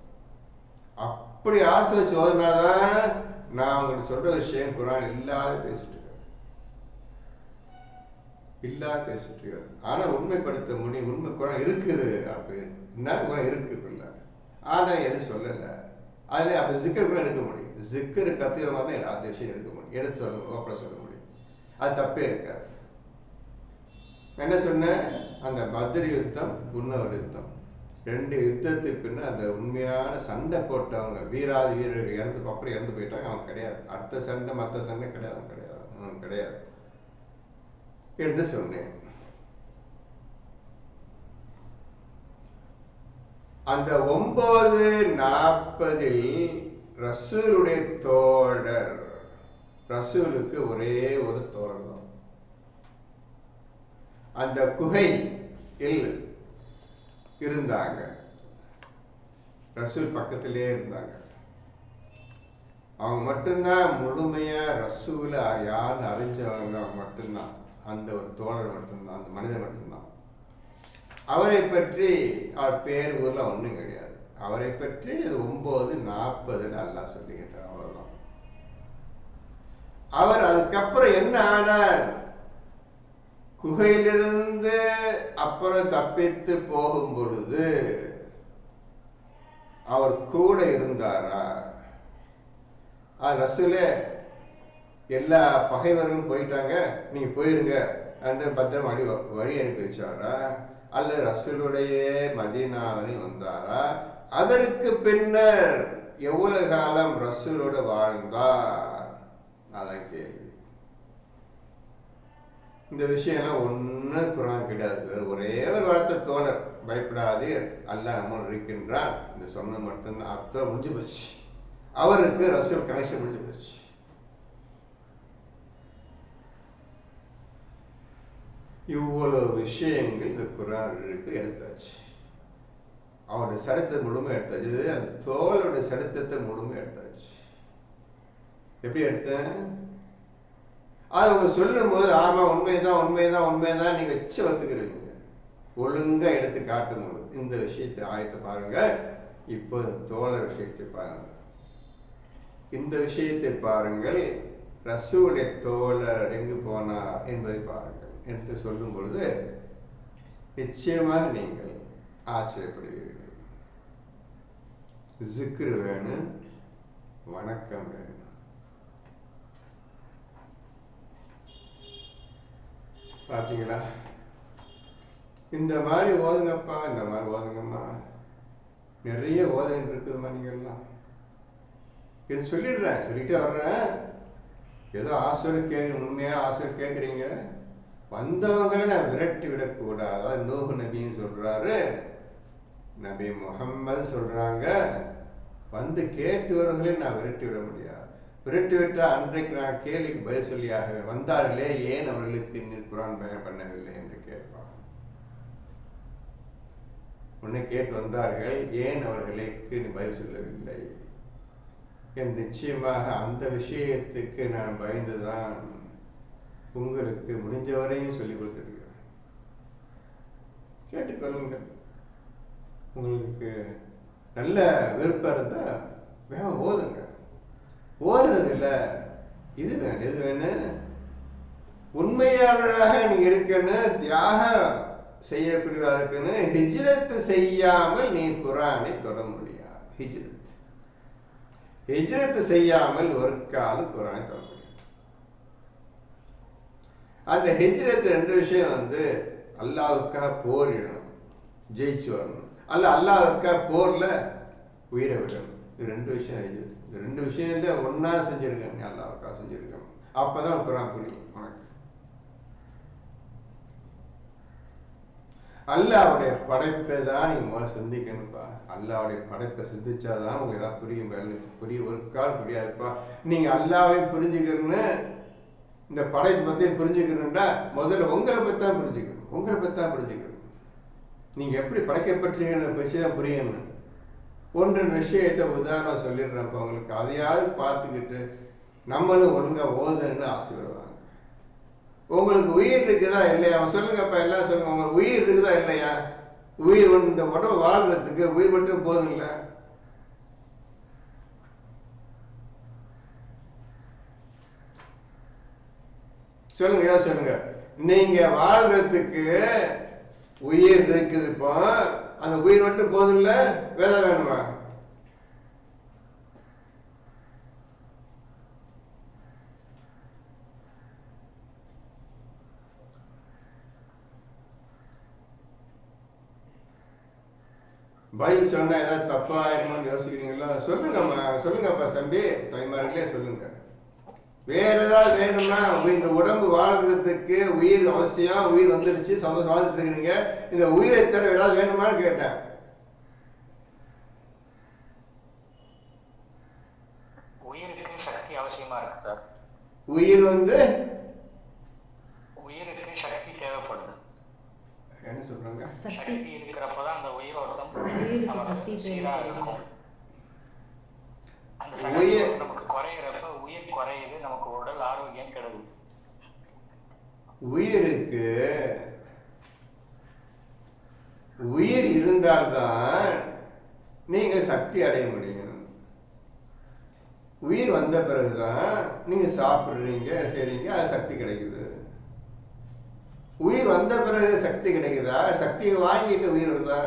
அப்படி ஆசை வச்சு ஓதுனாதான் நான் உங்களுக்கு சொல்கிற விஷயம் குர்ஆன் இல்லாத பேசிட்டு இருக்கேன். ஆனால் உண்மைப்படுத்த முடியும். உண்மை குர்ஆன் இருக்குது அப்படின்னு என்னால் குர்ஆன் இருக்குது இல்லை. ஆனால் எதுவும் சொல்லலை. அதில் அப்போ ஜிக்கர் கூட எடுக்க முடியும். ஜிக்கர் கத்துக்கிற மாதிரி தான் அந்த விஷயம் எடுக்க முடியும். எடுத்து சொல்ல முடியும். அது தப்பே இருக்காது. என்ன சொன்னேன்? அந்த பத்ர் யுத்தம், இன்னொரு யுத்தம், 2 யுத்தத்துக்கு பின்ன அந்த உண்மையான சண்டை போட்டவங்க வீராதி வீரர்கள் அப்புறம் இறந்து போயிட்டாங்க. அவங்க கிடையாது. அடுத்த சண்டை மற்ற சண்டை கிடையாது என்று சொன்னேன். அந்த 9:40 ரசூலுடைய தோழர். ரசூலுக்கு ஒரே ஒரு தோழர் தான். அந்த குகையில் இருந்தாங்க. ரசூல் பக்கத்திலே இருந்தாங்க. அவங்க மட்டும்தான் முழுமையா ரசூல யாருன்னு அறிஞ்சவங்க. அவங்க மட்டும்தான், அந்த ஒரு தோழர் மட்டும்தான், அந்த மனிதன் மட்டும்தான். அவரை பற்றி அவர் பேர் ஊர்ல ஒன்றும் கிடையாது. அவரை பற்றி 9:40 அல்லாஹ் சொல்லுகின்றார். அவ்வளவுதான். அவர் அதுக்கப்புறம் என்ன ஆனார்? குகையிலிருந்து அப்புறம் தப்பித்து போகும் பொழுது அவர் கூட இருந்தாரா? ரசூலே எல்லா பகைவர்களும் போயிட்டாங்க, நீங்க போயிருங்க என்று பத்திரம் வழி அனுப்பி வச்சாரா? அல்லது ரசூலுடைய மதீனாவை வந்தாரா? அதற்கு பின்னர் எவ்வளவு காலம் ரசூலோட வாழ்ந்தார்? அதான் கேள்வி. இந்த விஷயம்லாம் ஒன்றும் குரான் கிடையாது. ஒரே ஒரு வார்த்தை தோழர், பயப்படாதீர், அல்லாஹ் நம்மளோட இருக்கின்றான். இந்த சொன்ன மட்டும்தான் அர்த்தம் முடிஞ்சு போச்சு. அவருக்கு ரசூல் கனெக்ஷன் முடிஞ்சு போச்சு. இவ்வளவு விஷயங்கள் இந்த குரானுக்கு எடுத்தாச்சு. அவருடைய சரித்திரத்தை முழுமை எடுத்தாச்சு. அந்த தோழருடைய சரித்திரத்தை முழுமை எடுத்தாச்சு. எப்படி எடுத்தேன்? அது அவங்க சொல்லும் போது ஆமா உண்மைதான் உண்மைதான் உண்மைதான் நீங்க வச்சு வந்துக்கிறீங்க. ஒழுங்கா எடுத்து காட்டும் போது இந்த விஷயத்தை ஆயத்தை பாருங்க. இப்போ தோழர் விஷயத்தை பாருங்க. இந்த விஷயத்தை பாருங்கள். ரசூலுடைய தோழர் எங்கு போனார் என்பதை பாருங்கள் என்று சொல்லும் பொழுது நிச்சயமாக நீங்கள் ஆச்சரியப்படுவீர்கள். ஜிக்ர் வேணும், வணக்கம் வேணும். பார்த்தீங்களா? இந்த மாதிரி ஓதுங்கப்பா, இந்த மாதிரி ஓதுங்கம்மா. நிறைய ஓதன் இருக்குதுமா. நீங்கள்லாம் இது சொல்லிடுறேன், சொல்லிட்டே வர்றேன். ஏதோ ஆசிரியர் உண்மையாக ஆசிரியர் கேட்குறீங்க. வந்தவங்களை நான் விரட்டி விடக்கூடாது. அதாவது நூஹ் நபின்னு சொல்றாரு, நபி முஹம்மது சொல்றாங்க. வந்து கேட்டுவர்களே நான் விரட்டி விட முடியாது. விரட்டி விட்டா அன்றைக்கு நான் கேள்விக்கு பதில் சொல்லியாகவே. வந்தார்களே, ஏன் அவர்களுக்கு இன்னும் குரான் பயன் பண்ணவில்லை என்று கேட்பான். உன்னை கேட்டு வந்தார்கள், ஏன் அவர்களுக்கு நீ பதில் சொல்லவில்லை என் நிச்சயமாக அந்த விஷயத்துக்கு நான் பயந்துதான் உங்களுக்கு முடிஞ்சவரையும் சொல்லிக் கொடுத்துருக்கிறேன். கேட்டுக்கொள்ளுங்கள். உங்களுக்கு நல்ல விருப்பம் இருந்தா வேகம் ஓதுங்க. ஓதுறது இல்லை, இது வேணும் இது வேணும். உண்மையாளராக நீங்க இருக்கணும், தியாகம் செய்யக்கூடியவா இருக்கணும். ஹிஜ்ரத் செய்யாமல் நீ குரானை தொட முடியாது. ஹிஜ்ரத் செய்யாமல் ஒரு காலம் குரானை தொட முடியாது. அந்த ஹிஜ்ரத் ரெண்டு விஷயம் வந்து அல்லாஹ்வுக்காக போரிடணும், ஜெயிச்சு வரணும். அல்லாஹ்வுக்காக போர்ல உயிரை விடணும். இது ரெண்டு விஷயம் ஹிஜ்ரத். இந்த ரெண்டு விஷயத்த ஒன்னா செஞ்சிருக்கேன், நீ அல்லாஹ்வுக்காக செஞ்சிருக்கணும். அப்பதான் குரான் புரியும் உனக்கு. அல்லாஹ்வுடைய படைப்பை தான் நீங்க முதல்ல சிந்திக்கணும்ப்பா. அல்லாஹ்வுடைய படைப்பை சிந்திச்சாதான் உங்களுக்கு ஏதாவது புரிய ஒரு கால் புரியாதுப்பா. நீங்க அல்லாஹ்வையும் புரிஞ்சுக்கணும்னு, இந்த படைப்பு பத்தி புரிஞ்சுக்கணும்டா முதல்ல உங்களை பத்தி தான் புரிஞ்சுக்கணும். உங்களை பத்தி தான் புரிஞ்சுக்கணும். நீங்க எப்படி படைக்கப்பட்டீங்கன்னு விஷயம் புரியணும். ஒன்று விஷயத்தை உதாரணம் சொல்லிடுறப்ப உங்களுக்கு அதையாவது பார்த்துக்கிட்டு நம்மளும் ஒழுங்கா ஓதுன்னு ஆசைப்படுவாங்க. உங்களுக்கு உயிர் இருக்குதா இல்லையா? அவன் சொல்லுங்கப்பா, எல்லாம் சொல்லுங்க. உங்களுக்கு உயிர் இருக்குதா இல்லையா? உயிர் இந்த உடம்பு வாழ்றதுக்கு உயிர் மட்டும் போதும் இல்லை. சொல்லுங்க, ஏன் சொல்லுங்க. நீங்க வாழ்றதுக்கு உயிர் இருக்குது. இப்போ அந்த உயிர் மட்டும் போதும் இல்ல, வேலை வேணுமா? பதில் சொன்னா ஏதாவது தப்பா ஆயிருமான்னு யோசிக்கிறீங்களா? சொல்லுங்கம்மா, சொல்லுங்கப்பா தம்பி, தாய்மார்களே சொல்லுங்க. வேற ஏதாவது வேணும்னா, இந்த உடம்பு வாழ்றதுக்கு உயிர் அவசியம். உயிர் வந்துருச்சு, சந்தோஷம் வாழ்ந்துட்டு இருக்கிறீங்க. இந்த உயிரை தர ஏதாவது வேணுமான்னு கேட்டேன். உயிருக்கு சக்தி தேவைப்படுது. என்ன சொல்றாங்க? சக்தி இருக்கிறப்பதான் அந்த உயிரோட்டம் சக்தி சீரா இருக்கும். அந்த சக்தி நமக்கு குறையிறப்ப உயிர் குறையுது, நமக்கு உடல் ஆரோக்கியம் கெடுது. உயிருக்கு உயிர் இருந்தால்தான் நீங்க சக்தி அடைய முடியும். உயிர் வந்த பிறகுதான் நீங்க சாப்பிடுறீங்க, செய்றீங்க, அது சக்தி கிடைக்குது. உயிர் வந்த பிறகு சக்தி கிடைக்குதா? சக்தியை வாங்கிட்டு உயிர் வருதா?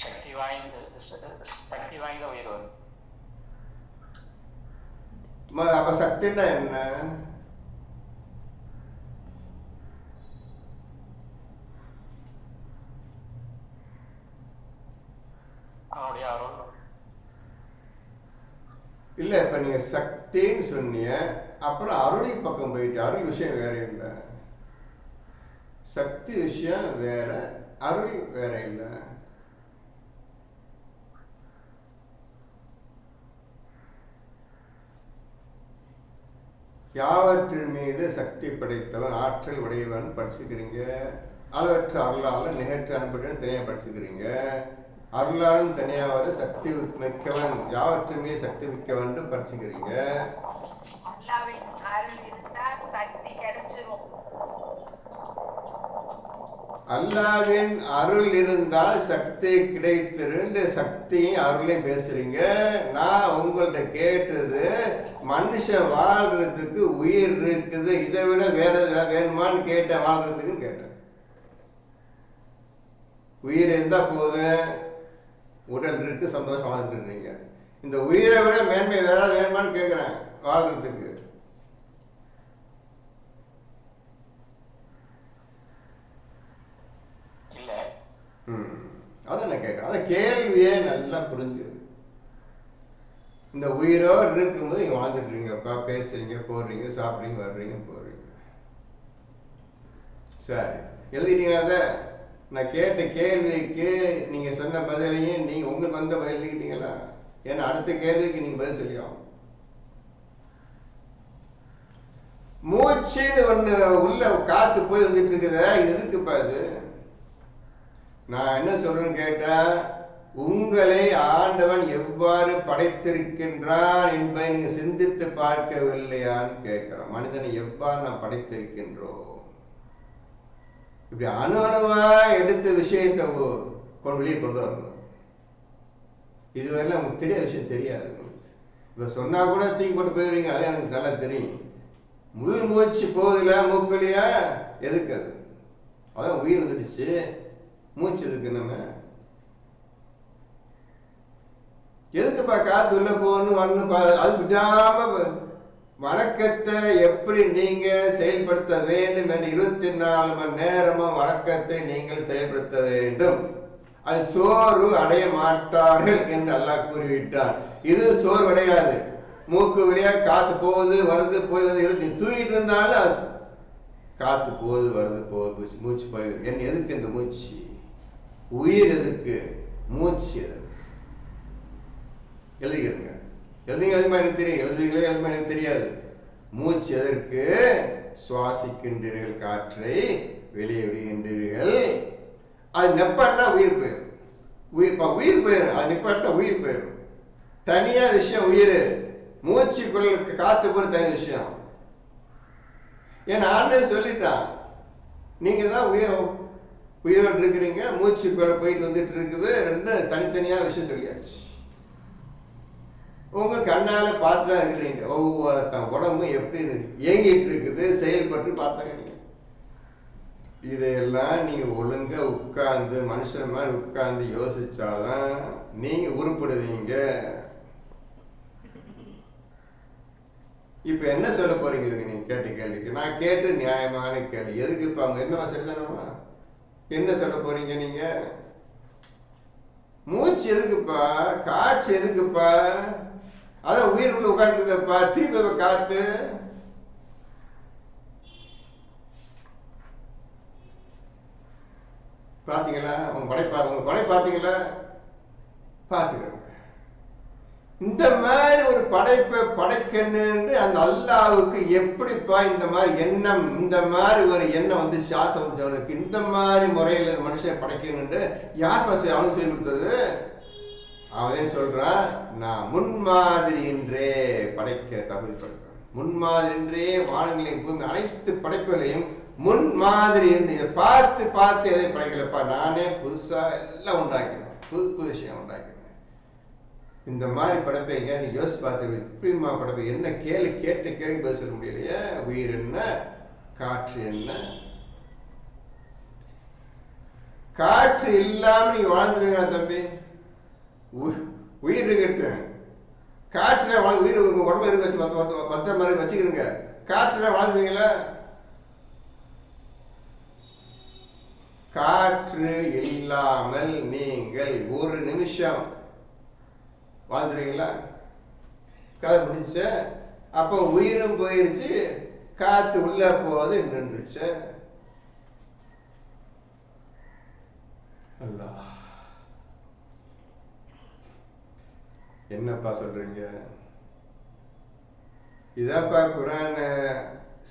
சக்தி வாய்ந்த உயிர் வரும். அப்ப சக்தின்னா என்ன? அவனுடைய அருள் இல்ல. இப்ப நீங்க சக்தின்னு சொன்னீங்க, அப்புறம் அருள் பக்கம் போயிட்டு, அருள் விஷயம் வேற இல்லை. சக்தி விஷயம் வேற, அருள் வேற இல்லை. யாவற்றின் மீது சக்தி படைத்தவன், ஆற்றல் உடையவன் படிச்சுக்கிறீங்க. அளவற்ற அருளால நிகழ்ச்சி அன்புடன் தனியாக படிச்சுக்கிறீங்க. அருளாலும் தனியாவது சக்தி மிக்கவன், யாவற்றின் மீது சக்தி மிக்கவன் படிச்சுக்கிறீங்க. அல்லாவின் அருள் இருந்தால் சக்தி கிடைத்திருந்து சக்தியும் அருளையும் பேசுறீங்க. நான் உங்கள்கிட்ட கேட்டது, மனுஷன் வாழ்றதுக்கு உயிர் இருக்குது, இதை விட வேற வேணுமான்னு கேட்டேன். வாழ்றதுக்குன்னு கேட்டேன். உயிர் இருந்தா போதும், உடல் இருக்கு, சந்தோஷம் வாழ்ந்துருக்கீங்க. இந்த உயிரை விட மேன்மை வேற வேணுமான்னு கேட்குறேன் வாழ்றதுக்கு. அதான் நான் கேட்குறேன். அந்த கேள்வியே நல்லா புரிஞ்சுது. இந்த உயிரோடு இருக்கும்போது நீங்கள் வாழ்ந்துட்டுருங்கப்பா, பேசுறீங்க, போடுறீங்க, சாப்பிட்றீங்க, வர்றீங்க, போடுறீங்க. சரி, எழுதிட்டீங்களா? அதை நான் கேட்ட கேள்விக்கு நீங்கள் சொன்ன பதிலையும் நீங்கள் உங்களுக்கு வந்த பதில் எழுதிக்கிட்டீங்களா? ஏன்னா அடுத்த கேள்விக்கு நீங்கள் பதில் சொல்லி ஆகும். மூச்சுன்னு ஒன்று உள்ள காற்று போய் வந்துட்டு இருக்குதா, இது எதுக்குப்பா? இது நான் என்ன சொல்றேன்னு கேட்டா, உங்களை ஆண்டவன் எவ்வாறு படைத்திருக்கின்றான் என்பதை நீங்க சிந்தித்து பார்க்கவில்லையான்னு கேட்கிறோம். மனிதனை எவ்வாறு நாம் படைத்திருக்கின்றோம்? இப்படி அணு அணுவா எடுத்த விஷயத்தை வெளியே கொண்டு வரணும். இதுவரை உங்களுக்கு தெரியாத விஷயம் தெரியாது. இப்ப சொன்னா கூட தூக்கி போட்டு போயிருவீங்க, அது எனக்கு நல்லா தெரியும். முள் மூச்சு போகுதுல மூக்கலையா, எதுக்கு? அது அதான் உயிர் வந்துடுச்சு. மூச்சு எதுக்கு? நம்ம எதுக்குப்பா காத்து உள்ள போகணும் வரணும்? அது விடாம வணக்கத்தை எப்படி நீங்க செயல்படுத்த வேண்டும் என்று 24 மணி நேரமும் வணக்கத்தை நீங்கள் செயல்படுத்த வேண்டும். அது சோர்வு அடைய மாட்டார்கள் என்று அல்லாஹ் கூறிவிட்டார். இது சோர்வு அடையாது. மூக்கு வழியா காத்து போகுது வருது போய் வந்து தூங்கிட்டு இருந்தாலும் காத்து போகுது வருது போகுது, மூச்சு போய். என்ன எதுக்கு இந்த மூச்சு? உயிர் எதுக்கு? மூச்சு எதுக்கு? எழுதிக்கிறங்க. எழுதுமா எனக்கு தெரியும், எழுதுறீங்களே எழுதுமா எனக்கு தெரியாது. மூச்சு எதற்கு? சுவாசிக்கின்றீர்கள், காற்றை வெளியே விடுகின்றீர்கள். அது நெப்பாட்டினா உயிர் போயிடும். உயிர் போயிடும். அது நிப்பாட்டினா உயிர் போயிடும். தனியா விஷயம் உயிர். மூச்சுக்குள்ளுக்கு காத்து போற தனி விஷயம். ஏன் ஆண்டே சொல்லிட்டான், நீங்க தான் உயிரோடு இருக்கிறீங்க, மூச்சுக்குள்ள போயிட்டு வந்துட்டு இருக்குது. ரெண்டும் தனித்தனியா விஷயம் சொல்லியாச்சு. உங்க கண்ணால பார்த்து தான் இருக்கிறீங்க. ஒவ்வொருத்தன் உடம்பும் எப்படி இயங்கிட்டு இருக்குது, செயல்பட்டு பார்த்தாங்க. நீங்க இதையெல்லாம் நீங்க ஒழுங்கா உட்கார்ந்து மனுஷன் மாதிரி உட்கார்ந்து யோசிச்சாதான் நீங்க உருப்படுவீங்க. இப்ப என்ன சொல்ல போறீங்க? இதுக்கு நீங்க கேட்ட கேள்விக்கு நான் கேட்டு நியாயமான கேள்வி. எதுக்கு இப்ப அவங்க என்னவா சரிதானமா? என்ன சொல்ல போறீங்க நீங்க? மூச்சு எதுக்குப்பா? காற்று எதுக்குப்பா? அதான் உயிருக்குள்ள உட்காந்துருப்பா. திருப்பி காத்து பாத்தீங்களா? உங்க படை பார்த்தீங்களா? பாத்துக்கிறோங்க. இந்த மாதிரி ஒரு படைப்பை படைக்கணுன்னு அந்த அல்லாவுக்கு எப்படிப்பா இந்த மாதிரி எண்ணம், இந்த மாதிரி ஒரு எண்ணம் வந்து சாசம் வந்து அவனுக்கு இந்த மாதிரி முறையில் இந்த மனுஷன் படைக்கணுன்ட்டு யார் பாச அவனுக்கு சொல்லி கொடுத்தது? அவனே சொல்றான், நான் முன்மாதிரியின்றே படைக்க தகுதிப்படுத்துறேன். முன்மாதிரின்றே வானங்களையும் பூமி அனைத்து படைப்புகளையும் முன்மாதிரி இருந்து பார்த்து பார்த்து எதை படைக்கலப்பா, நானே புதுசா எல்லாம் உண்டாக்கினேன், புது விஷயம் உண்டாக்கினேன். இந்த மாதிரி படைப்பைங்க நீ யோசிச்சு பார்த்து இப்படிமா படைப்பை என்ன கேள்வி கேட்டு பதில் சொல்ல முடியலையே. உயிர் என்ன, காற்று என்ன? காற்று இல்லாம நீங்க வாழ்ந்துருவீங்களா தம்பி? உயிர் இருக்கட்டு, காற்றுல உயிர் உடம்பு இருக்க வச்சு பத்திர மாதிரி வச்சுக்கிறீங்க, காற்றுல வாழ்ந்துருவீங்களா? காற்று இல்லாமல் நீங்கள் ஒரு நிமிஷம் வாழ்ந்துருவீங்களா? கதை முடிஞ்ச அப்போ உயிரும் போயிருச்சு, காத்து உள்ள போது நின்றுச்சு. அல்லாஹ், என்னப்பா சொல்றீங்க? இதப்பா குரான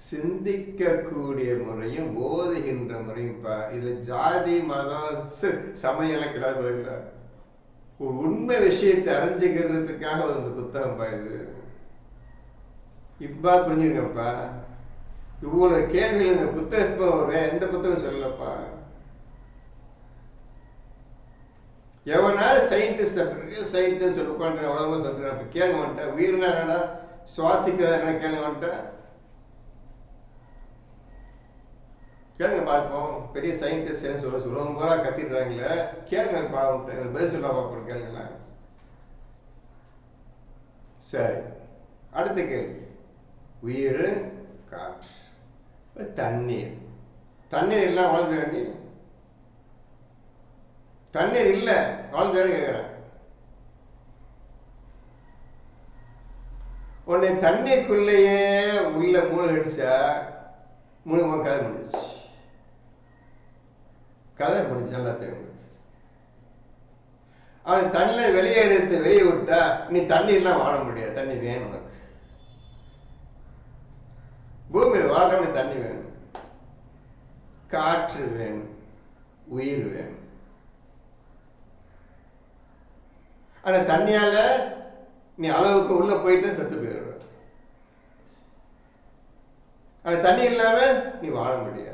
சிந்திக்கக்கூடிய முறையும் ஓதுகின்ற முறையும்ப்பா. இதுல ஜாதி மதம் சமயம் கிடையாது. இல்லை, ஒரு உண்மை விஷயத்தை அறிஞ்சுக்கிறதுக்காக இந்த புத்தகம் பா. இது இப்பா புரிஞ்சுங்கப்பா. இவ்வளவு கேள்விகள் இந்த புத்தகத்தை எந்த புத்தகம் சொல்லப்பா. எவனால சயின்டிஸ்ட் பெரிய சயின்டிஸ்ட் சொல்லி உட்காந்து உலகமா சொல்றேன். அப்ப கேள்வி வந்துட்டேன், உயிர்னா என்னடா, சுவாசிக்கிறதா என்ன கேள்வி வந்துட்டேன். கேளுங்க பார்ப்போம். பெரிய சயின்டிஸ்ட் சொல்லுவோம் போல கத்திடுறாங்களே, கேளுங்க பார்ப்போம், பதில் சொல்ல பார்ப்போம், கேளுங்களேன். சரி, அடுத்த கேள்வி. உயிர், காற்று, தண்ணீர். தண்ணீர் எல்லாம் வாழ்ந்து வேண்டி, தண்ணீர் இல்லை வாழ்ந்து வேண்டி கேட்குறேன். உன்னை தண்ணீருக்குள்ளேயே உள்ள மூளை அடிச்சா மூலமாக கதை முடிஞ்சிச்சு. கதை முடிஞ்சு எல்லாத்தையும். அவன் தண்ணியில் வெளியே எடுத்து வெளியே விட்டா நீ தண்ணீர்லாம் வாழ முடியாது. தண்ணி வேணும் உனக்கு. பூமியில் வாழ்றவனுக்கு தண்ணி வேணும், காற்று வேணும், உயிர் வேணும். ஆனா தண்ணியால நீ அளவுக்கு உள்ள போயிட்டு செத்து போயிடுற. ஆனா தண்ணி இல்லாம நீ வாழ முடியாது.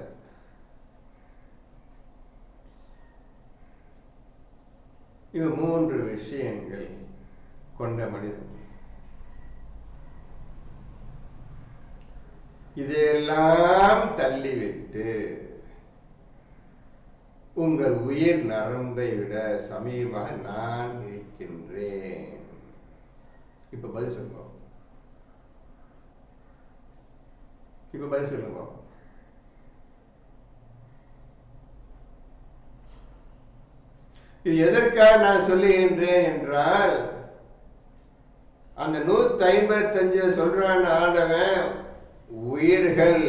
இது 3 விஷயங்கள் கொண்ட மனிதன். இதையெல்லாம் தள்ளிவிட்டு உங்கள் உயிர் நரம்பை விட சமீபமாக நான் இருக்கின்றேன். இப்ப பதில் சொல்லுவோம். இப்ப பதில் சொல்லுவோம். இது எதற்காக நான் சொல்லுகின்றேன் என்றால், அந்த 155 சொல்றான் ஆண்டவன், உயிர்கள்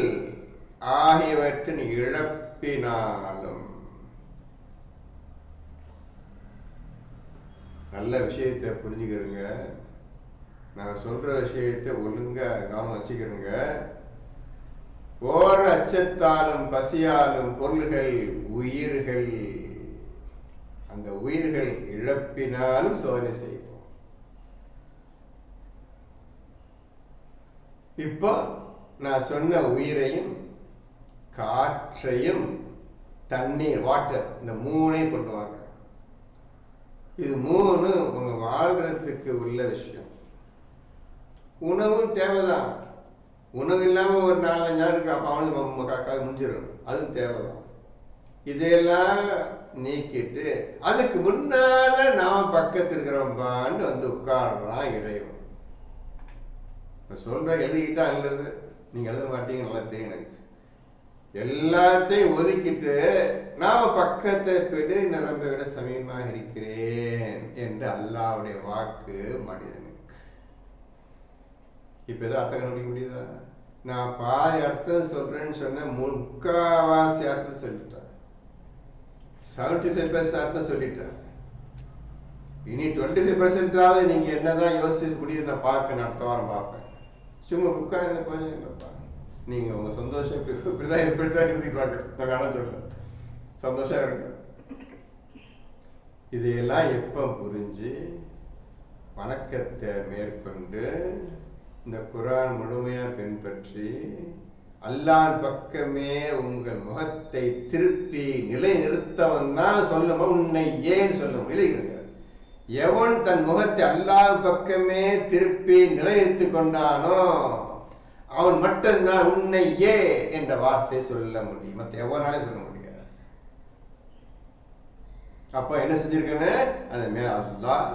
ஆகியவற்றின் இழப்பினாலும். நல்ல விஷயத்தை புரிஞ்சுக்கிறங்க. நான் சொல்ற விஷயத்தை ஒழுங்கா கவனம் வச்சுக்கிறங்க. ஓர் அச்சத்தாலும் பசியாலும் பொருள்கள் உயிர்கள், அந்த உயிர்கள் இழப்பினாலும் சோதனை செய்வோம். இப்போ நான் சொன்ன உயிரையும் காற்றையும் தண்ணீர் வாட்டர் இந்த 3ஐயும் கொண்டு வாங்க. இது 3 உங்க வாழ்றதுக்கு உள்ள விஷயம். உணவும் தேவைதான். உணவு இல்லாம ஒரு 4-5 நாள் இருக்கு, அப்ப அவனுக்கு முடிஞ்சிடும், அதுவும் தேவைதான். இதையெல்லாம் நீக்கிட்டு அதுக்கு முன்னால நாம் பக்கத்து இருக்கிறோம்பான்னு வந்து உட்கார்றான் இறைவன். சொல்ற எழுதிக்கிட்டா அல்லது நீங்க எழுத மாட்டீங்க, நல்லா தெரியும் எனக்கு. எல்லாத்தையும் ஒதுக்கிட்டு நாம பக்கத்தை போயிட்டு நிரம்பை விட சமீபமாக இருக்கிறேன் என்று அல்லாஹ்வுடைய வாக்கு மனிதனுக்கு. இப்ப ஏதோ அர்த்தம் கண்டுபிடிக்க முடியுதா? நான் பாதி அர்த்தம் சொல்றேன்னு சொன்ன 3/4 அர்த்தம் சொல்லிட்டேன். 75% அர்த்தம் சொல்லிட்டேன். இனி 25%ஆவது நீங்கள் என்னதான் யோசிச்சு முடியுது நான் பார்க்க அடுத்த வாரம் பார்ப்பேன். சும்மா உட்கார்ந்து கொஞ்சம் இல்லைப்பா, நீங்கள் உங்கள் சந்தோஷம் இப்படிதான் இருந்துக்குவாங்க. நான் வேணாம் சொல்ல, சந்தோஷம் இருக்கு. இதையெல்லாம் எப்போ புரிஞ்சு வணக்கத்தை மேற்கொண்டு இந்த குர்ஆன் முழுமையாக பின்பற்றி அல்லாஹ் பக்கமே உங்கள் முகத்தை திருப்பி நிலை நிறுத்தவன் தான் சொல்லுமா உன்னை ஏன் சொல்லும் இல்லைங்க. எவன் தன் முகத்தை அல்லாஹ் பக்கமே திருப்பி நிலைநிறுத்தி கொண்டானோ அவன் மட்டும்தான் உன்னை ஏ என்ற வார்த்தை சொல்ல முடியும், மற்ற எவனாலும் சொல்ல முடியாது. அப்ப என்ன செஞ்சிருக்கேன்னு அந்த மே அல்லாஹ்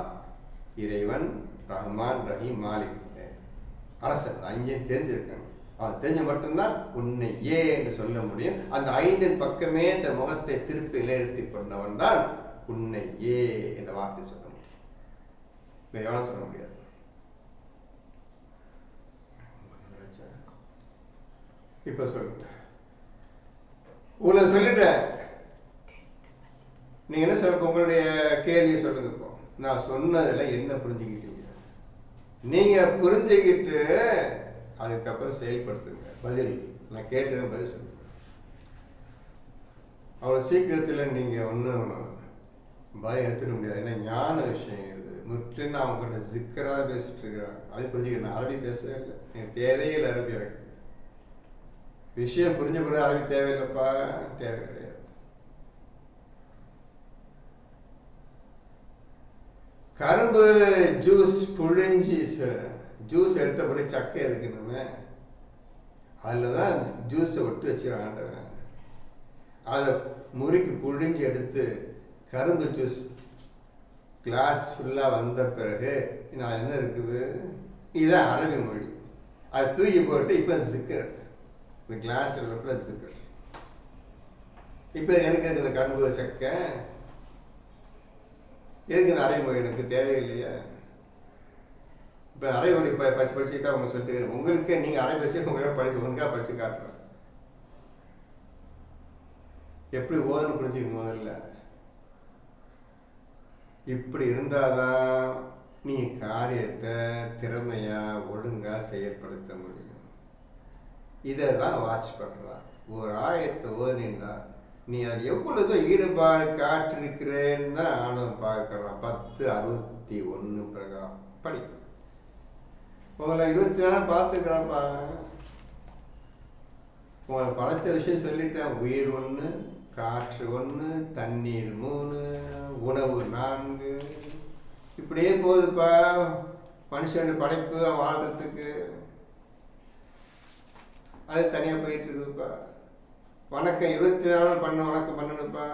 இறைவன் ரஹ்மான் ரஹீம் மாலிக் அரசன் அங்கே தெரிஞ்சிருக்காங்க. அவன் தெரிஞ்ச மட்டும்தான் உன்னை ஏ என்று சொல்ல முடியும். அந்த 5 பக்கமே தன் முகத்தை திருப்பி நிலைநிறுத்தி கொண்டவன் தான் உன்னை ஏ என்ற வார்த்தை சொல்ல முடியும், எவனும் சொல்ல முடியாது. இப்ப சொல்லுங்க, உங்களை சொல்லிட்டேன், நீங்க என்ன சொல்ல, உங்களுடைய கேள்வியை சொல்லுங்க. இப்போ நான் சொன்னதுல என்ன புரிஞ்சுக்கிட்டீங்க? நீங்க புரிஞ்சுக்கிட்டு அதுக்கப்புறம் செயல்படுத்துங்க. பதில் நான் கேட்டது பதில் சொல்லுங்க. அவ்வளோ சீக்கிரத்தில் நீங்கள் ஒன்றும் பயம் எடுத்துக்க முடியாது. ஏன்னா ஞான விஷயம் இது. முற்றிலும் நான் அவங்ககிட்ட சிக்கராக பேசிட்டு இருக்கிறேன். அது புரிஞ்சுக்க, நான் அரபி பேசவே இல்லை, எனக்கு தேவையில்லை அரபி. எனக்கு விஷயம் புரிஞ்ச பிறகு அரபி தேவையில்லைப்பா, தேவை கிடையாது. கரும்பு ஜூஸ் புழிஞ்சி ஜூஸ் எடுத்த பிறகு சக்கை எதுக்குன்னு அதில் தான் ஜூஸை விட்டு வச்சுருவான். அதை முறுக்கி புழிஞ்சு எடுத்து கரும்பு ஜூஸ் கிளாஸ் ஃபுல்லாக வந்த பிறகு நான் என்ன இருக்குது, இதுதான் அரபி மொழி. அதை தூக்கி போட்டு இப்போ சிக்கர் எடுத்து இந்த கிளாஸ் உள்ள சிக்கர். இப்போ எனக்கு இந்த கரும்பு சக்கை எதுக்கு இந்த அரபி மொழி எனக்கு தேவையில்லையா? இப்போ அரபி மொழி படிச்சுட்டா அவங்க சொல்லிட்டு உங்களுக்கு நீங்கள் அரபி வச்சு உங்களுக்காக படிச்சு உங்களுக்காக படிச்சு காட்டுறேன். எப்படி ஓதுன்னு புரிஞ்சுக்க முதல்ல. இப்படி இருந்தாதான் நீ காரியத்தை திறமையா ஒழுங்கா செயல்படுத்த முடியும். இதை தான் வாட்ச் பண்றான். ஒரு ஆயத்தை ஓதுனா நீ அது எவ்வளவு ஈடுபாடு காட்டிருக்கிறேன்னு தான் ஆனவன் பார்க்கறான். 10:61 பிரகாரம் படி. உங்களை 24 பார்த்துக்கிறான்ப்பா. உங்களை பலத்த விஷயம் சொல்லிட்டேன். உயிர் 1, காற்று 1, தண்ணீர் 3, உணவு 4, இப்படியே போகுதுப்பா மனுஷனுடைய படைப்பு வாழ்றதுக்கு. அது தனியாக போயிட்டு இருக்குதுப்பா. வணக்கம் 24 வணக்கம் பண்ணணுப்பா.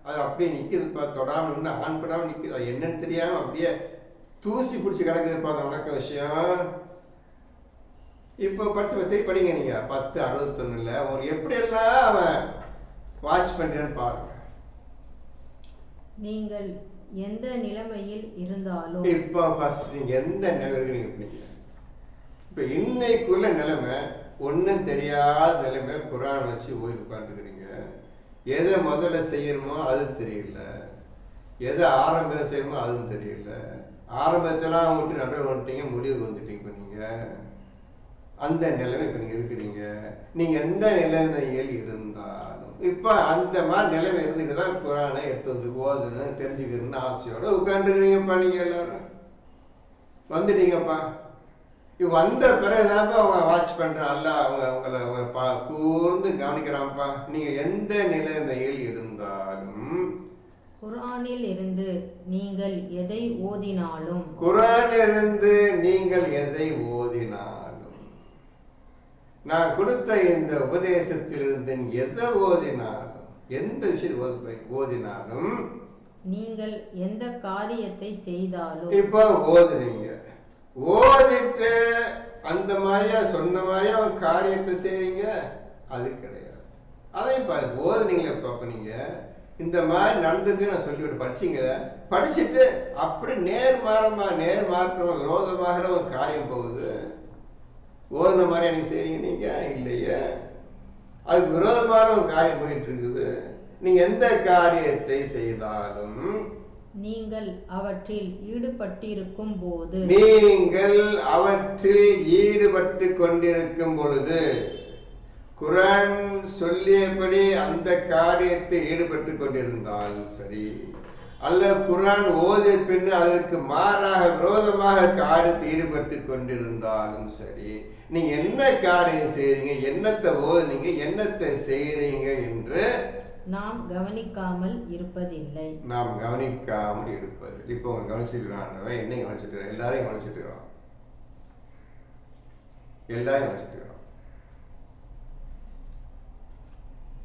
அது அப்படியே நிற்குதுப்பா, தொடாமல் நின்று ஆன் பண்ணாமல் நிற்குது. அது என்னன்னு தெரியாமல் அப்படியே தூசி பிடிச்சி கிடக்குதுப்பா அந்த வணக்க விஷயம். இப்போ படித்து படிங்க நீங்கள் 10:61 உங்களுக்கு எப்படியெல்லாம் அவன் வாட்ச் பண்ணுறேன்னு பாருங்க. நீங்கள் எந்த நிலைமையில் இருந்தாலும் இப்போ ஃபர்ஸ்ட் நீங்கள் எந்த நிலைமையில் இருக்கீங்க. இப்போ இன்னைக்குள்ள நிலைமை ஒன்றும் தெரியாத நிலைமையில குர்ஆன் வச்சு ஓய்வு உட்காந்துக்கிறீங்க. எதை முதல்ல செய்யணுமோ அது தெரியல, எதை ஆரம்பம் செய்யணுமோ அதுவும் தெரியல. ஆரம்பத்தெல்லாம் விட்டு நடுவில் வந்துட்டீங்க, முடிவுக்கு வந்துட்டீங்க. இப்போ நீங்கள் அந்த நிலைமை இப்போ நீங்கள் இருக்கிறீங்க. நீங்கள் எந்த நிலைமையில் இருந்தாலும் இப்போ அந்த மாதிரி நிலைமை இருந்துக்கு தான் குர்ஆனை எடுத்து வந்து ஓதுன்னு தெரிஞ்சுக்கணும்னு ஆசையோடு உட்காந்துக்கிறீங்கப்பா. நீங்கள் எல்லாரும் வந்துட்டீங்கப்பா. இப்போ வந்த பிறகுதான்ப்பா அவங்க வாட்ச் பண்ணுறான். அல்ல அவங்கள கூர்ந்து கவனிக்கிறான்ப்பா. நீங்கள் எந்த நிலைமையில் இருந்தாலும் குர்ஆனில் இருந்து நீங்கள் எதை ஓதினாலும் நான் கொடுத்த இந்த உபதேசத்திலிருந்து எதை ஓதினாலும், எந்த விஷயத்தை ஓதினாலும், நீங்கள் எந்த காரியத்தை செய்தாலும், இப்போ ஓதுனீங்க, ஓதிட்டு அந்த மாதிரியா சொன்ன மாதிரியா ஒரு காரியத்தை செய்றீங்க, அது கிடையாது. அதை ஓதுனீங்களே பாப்ப நீங்க இந்த மாதிரி நடந்துக்கு நான் சொல்லிவிட்டு படிச்சீங்க. படிச்சுட்டு அப்படி நேர்மாற்றமா விரோதமாக ஒரு காரியம் போகுது. ஓதுன மாதிரி நீங்க செய்றீங்க நீங்க இல்லையே, அதுக்கு விரோதமான ஒரு காரியம் போயிட்டு இருக்குது. நீங்க எந்த காரியத்தை செய்தாலும் நீங்கள் அவற்றில் ஈடுபட்டிருக்கும் போது நீங்கள் அவற்றில் ஈடுபட்டு கொண்டிருக்கும் பொழுது, குர்ஆன் சொல்லியபடி அந்த காரியத்தை ஈடுபட்டு கொண்டிருந்தால் சரி, அல்ல குர்ஆன் ஓதிய பின் அதற்கு மாறாக விரோதமாக காரியத்தை ஈடுபட்டு கொண்டிருந்தாலும் சரி, நீங்க என்ன காரியம் செய்றீங்க, என்னத்தை ஓதுனீங்க, என்னத்தை செய்றீங்க என்று நாம் கவனிக்காமல் இருப்பதில்லை. நாம் கவனிக்காமல் இருப்பது. இப்போ அவங்க கவனிச்சுக்கிறான், என்ன கவனிச்சுக்கிறான், எல்லாரையும் கவனிச்சுக்கிறான், எல்லாரையும் கவனிச்சுக்கிறான்.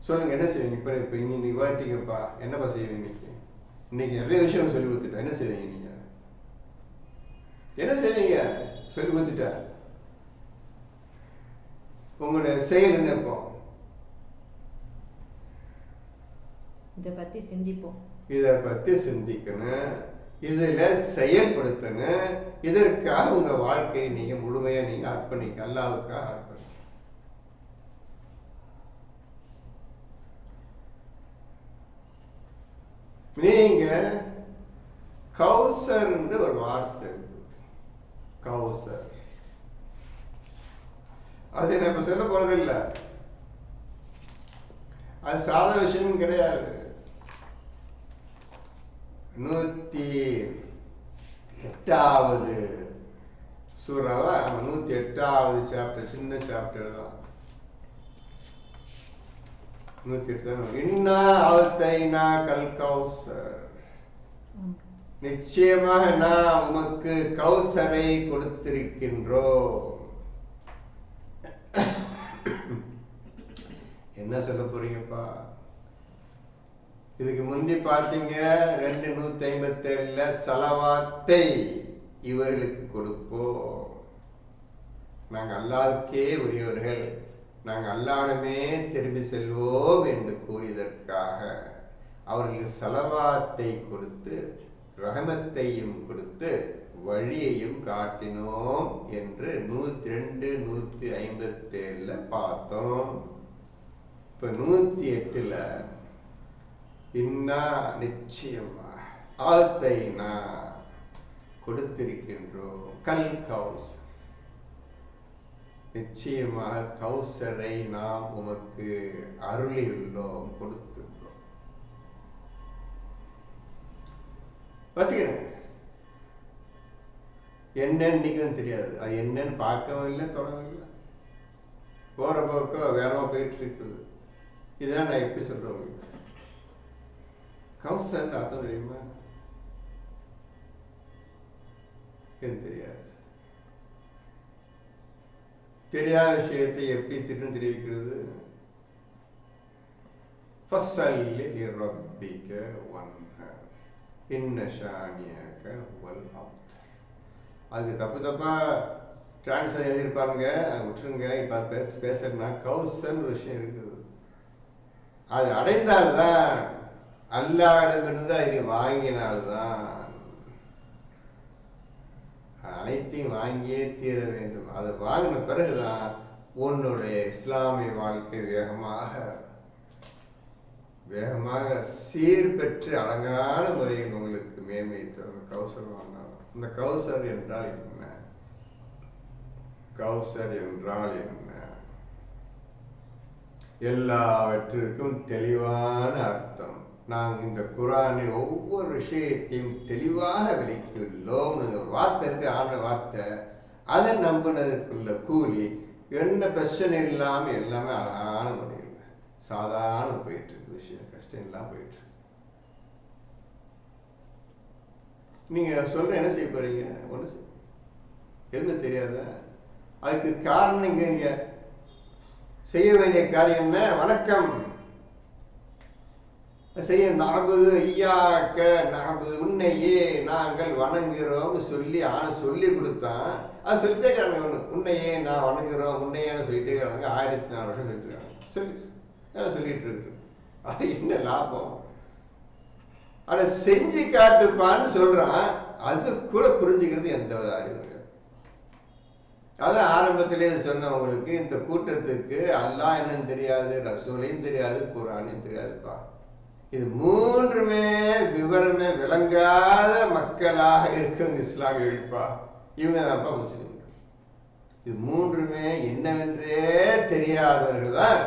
சொல்லுங்க, என்ன செய்வீங்க? இப்போ இங்க நீ வாட்டிங்கப்பா, என்னப்பா செய்வீங்க? இன்னைக்கு நிறைய விஷயம் சொல்லி கொடுத்துட்டேன், என்ன செய்வீங்க? நீங்க என்ன செய்வீங்க? சொல்லி கொடுத்துட்டேன். உங்களுடைய செயல் என்ன? இப்போ இதை பத்தி சிந்திப்போம். இதை பத்தி சிந்திக்கணும், இதுல செயல்படுத்தணும். இதற்காக உங்க வாழ்க்கையை நீங்க முழுமையா நீங்க அர்ப்பணிக்க, அல்லாஹ்வுக்காக அர்ப்பணிக்க. நீங்க கௌசர் என்று ஒரு வார்த்தை இருக்கு, கௌசர். அது நான் இப்ப சொல்ல போறதில்லை, அது சாதாரண விஷயமும் கிடையாது. 108வது சூறாவா, 108வது சாப்டர், சின்ன சாப்டர் தான். 108 இன்னா அல்தைனா கல் கௌசர், நிச்சயமாக நான் உமக்கு கௌசரை கொடுத்திருக்கின்றோம். என்ன சொல்ல போறீங்கப்பா? இதுக்கு முந்தி பார்த்தீங்க 257 சலவாத்தை இவர்களுக்கு கொடுப்போம். நாங்கள் அல்லாஹ்வுக்கே உரியவர்கள், நாங்கள் அல்லாஹ்விடமே திரும்பி செல்வோம் என்று கூறியதற்காக அவர்களுக்கு சலவாத்தை கொடுத்து, ரஹமத்தையும் கொடுத்து, வழியையும் காட்டினோம் என்று 102, 157 பார்த்தோம். இப்போ 108ல் இன்னா நிச்சயமா ஆத்தைனா கொடுத்திருக்கின்றோம், கல் கௌசர், நிச்சயமாக கௌசரை நாம் உமக்கு அருளியுள்ளோம், கொடுத்துள்ளோம். வச்சுக்கிறேன். என்னன்னு நீங்களும் தெரியாது, அது என்னன்னு பார்க்கவும் இல்லை, தொடவும் இல்லை, போற போக்க வேறமா போயிட்டு இருக்குது. இதான் நான் எப்படி சொல்றேன் உங்களுக்கு. கௌசர் அர்த்தம் தெரியுமா? எனக்கு தெரியாது. தெரியாத விஷயத்தை எப்படி திட்டம் தெரிவிக்கிறது? ஃபஸல்லி லிரப்பிக வன்ஹர் இன்ன ஷானியக வல் அப்தர். அதுக்கு தப்பு தப்பா டிரான்ஸ்லேஷன் எழுதியிருப்பாருங்க, விட்டுருங்க. இப்போ பேசுறதுனா கௌசர்னு ஒரு விஷயம் இருக்குது. அது அடைந்தால்தான், அல்லாஹ்விடமிருந்து அதை வாங்கினால்தான், அனைத்தையும் வாங்கியே தீர வேண்டும். அதை வாங்கின பிறகுதான் உன்னுடைய இஸ்லாமிய வாழ்க்கை வேகமாக சீர்பெற்று அழகான முறையில் உங்களுக்கு மேன்மை தரும். கௌசர் வாங்கினாலும். இந்த கௌசர் என்றால் என்ன? கௌசர் என்றால் என்ன? எல்லாவற்றிற்கும் தெளிவான அர்த்தம். நாங்கள் இந்த குர்ஆனில் ஒவ்வொரு விஷயத்தையும் தெளிவாக விளக்கியுள்ளோம். ஒரு வார்த்தை இருக்கு, ஆன வார்த்தை, அதை நம்பினதுக்குள்ள கூலி என்ன பிரச்சனை இல்லாமல் எல்லாமே அழகான முறையில் சாதாரண போயிட்டு இருக்கு. விஷயம் கஷ்டம் இல்லாமல் போயிட்டு இருக்கு. நீங்க சொல்ற என்ன செய்ய போறீங்க? ஒன்று எதுவும் தெரியாத. அதுக்கு காரணம் நீங்க செய்ய வேண்டிய காரியம் என்ன? வணக்கம் செய்ய, நாபுது ஐயாக்க நாபுது, உன்னையே நாங்கள் வணங்குகிறோம் சொல்லி சொல்லி கொடுத்தான். அது சொல்லிட்டே இருக்கிறாங்க. உன்னையே நான் வணங்குகிறோம், உன்னையே சொல்லிட்டே இருக்கிறாங்க. 1400 வருஷம் சொல்லிட்டு இருக்காங்க. சொல்லிட்டு இருக்கு. அது என்ன லாபம்? அதை செஞ்சு காட்டுப்பான்னு சொல்றான். அது கூட புரிஞ்சுக்கிறது எந்த அறிவு? அதான் ஆரம்பத்திலே சொன்னவங்களுக்கு, இந்த கூட்டத்துக்கு அல்லாஹ் என்னன்னு தெரியாது, ரசூலையும் தெரியாது, குர்ஆனையும் தெரியாதுப்பா. இது மூன்றுமே விவரமே விளங்காத மக்களாக இருக்குங்க இஸ்லாமியர்கள்ப்பா. இவங்க தான்ப்பா முஸ்லீம்கள். இது மூன்றுமே என்னவென்றே தெரியாதவர்கள் தான்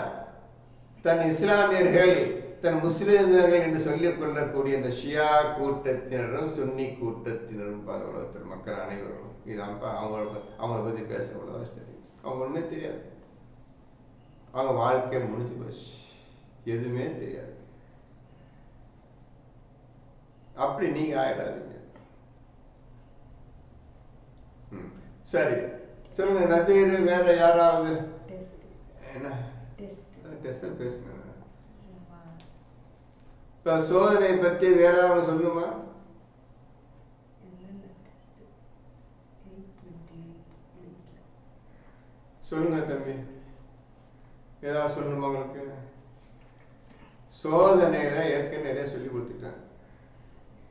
தன் இஸ்லாமியர்கள், தன் முஸ்லிம்கள் என்று சொல்லிக் கொள்ளக்கூடிய இந்த ஷியா கூட்டத்தினரும் சுன்னி கூட்டத்தினரும் உலகத்தில் மக்கள் அனைவரும் இதான்ப்பா அவங்கள பற்றி பேசுறவங்க தெரியும். அவங்க ஒன்றுமே தெரியாது. அவங்க வாழ்க்கை முடிஞ்சு போச்சு, எதுவுமே தெரியாது. அப்படி நீங்க ஆயிடாதீங்க. சரி, சொல்லுங்க நசீர். வேற யாராவது என்ன டெஸ்ட் பேசுங்க. இப்ப சோதனை பத்தி வேற யாராவது சொல்லுமா? சொல்லுங்க தம்பி, ஏதாவது சொல்லணுமா உங்களுக்கு? சோதனையில ஏற்கனவே சொல்லி கொடுத்துட்டேன்.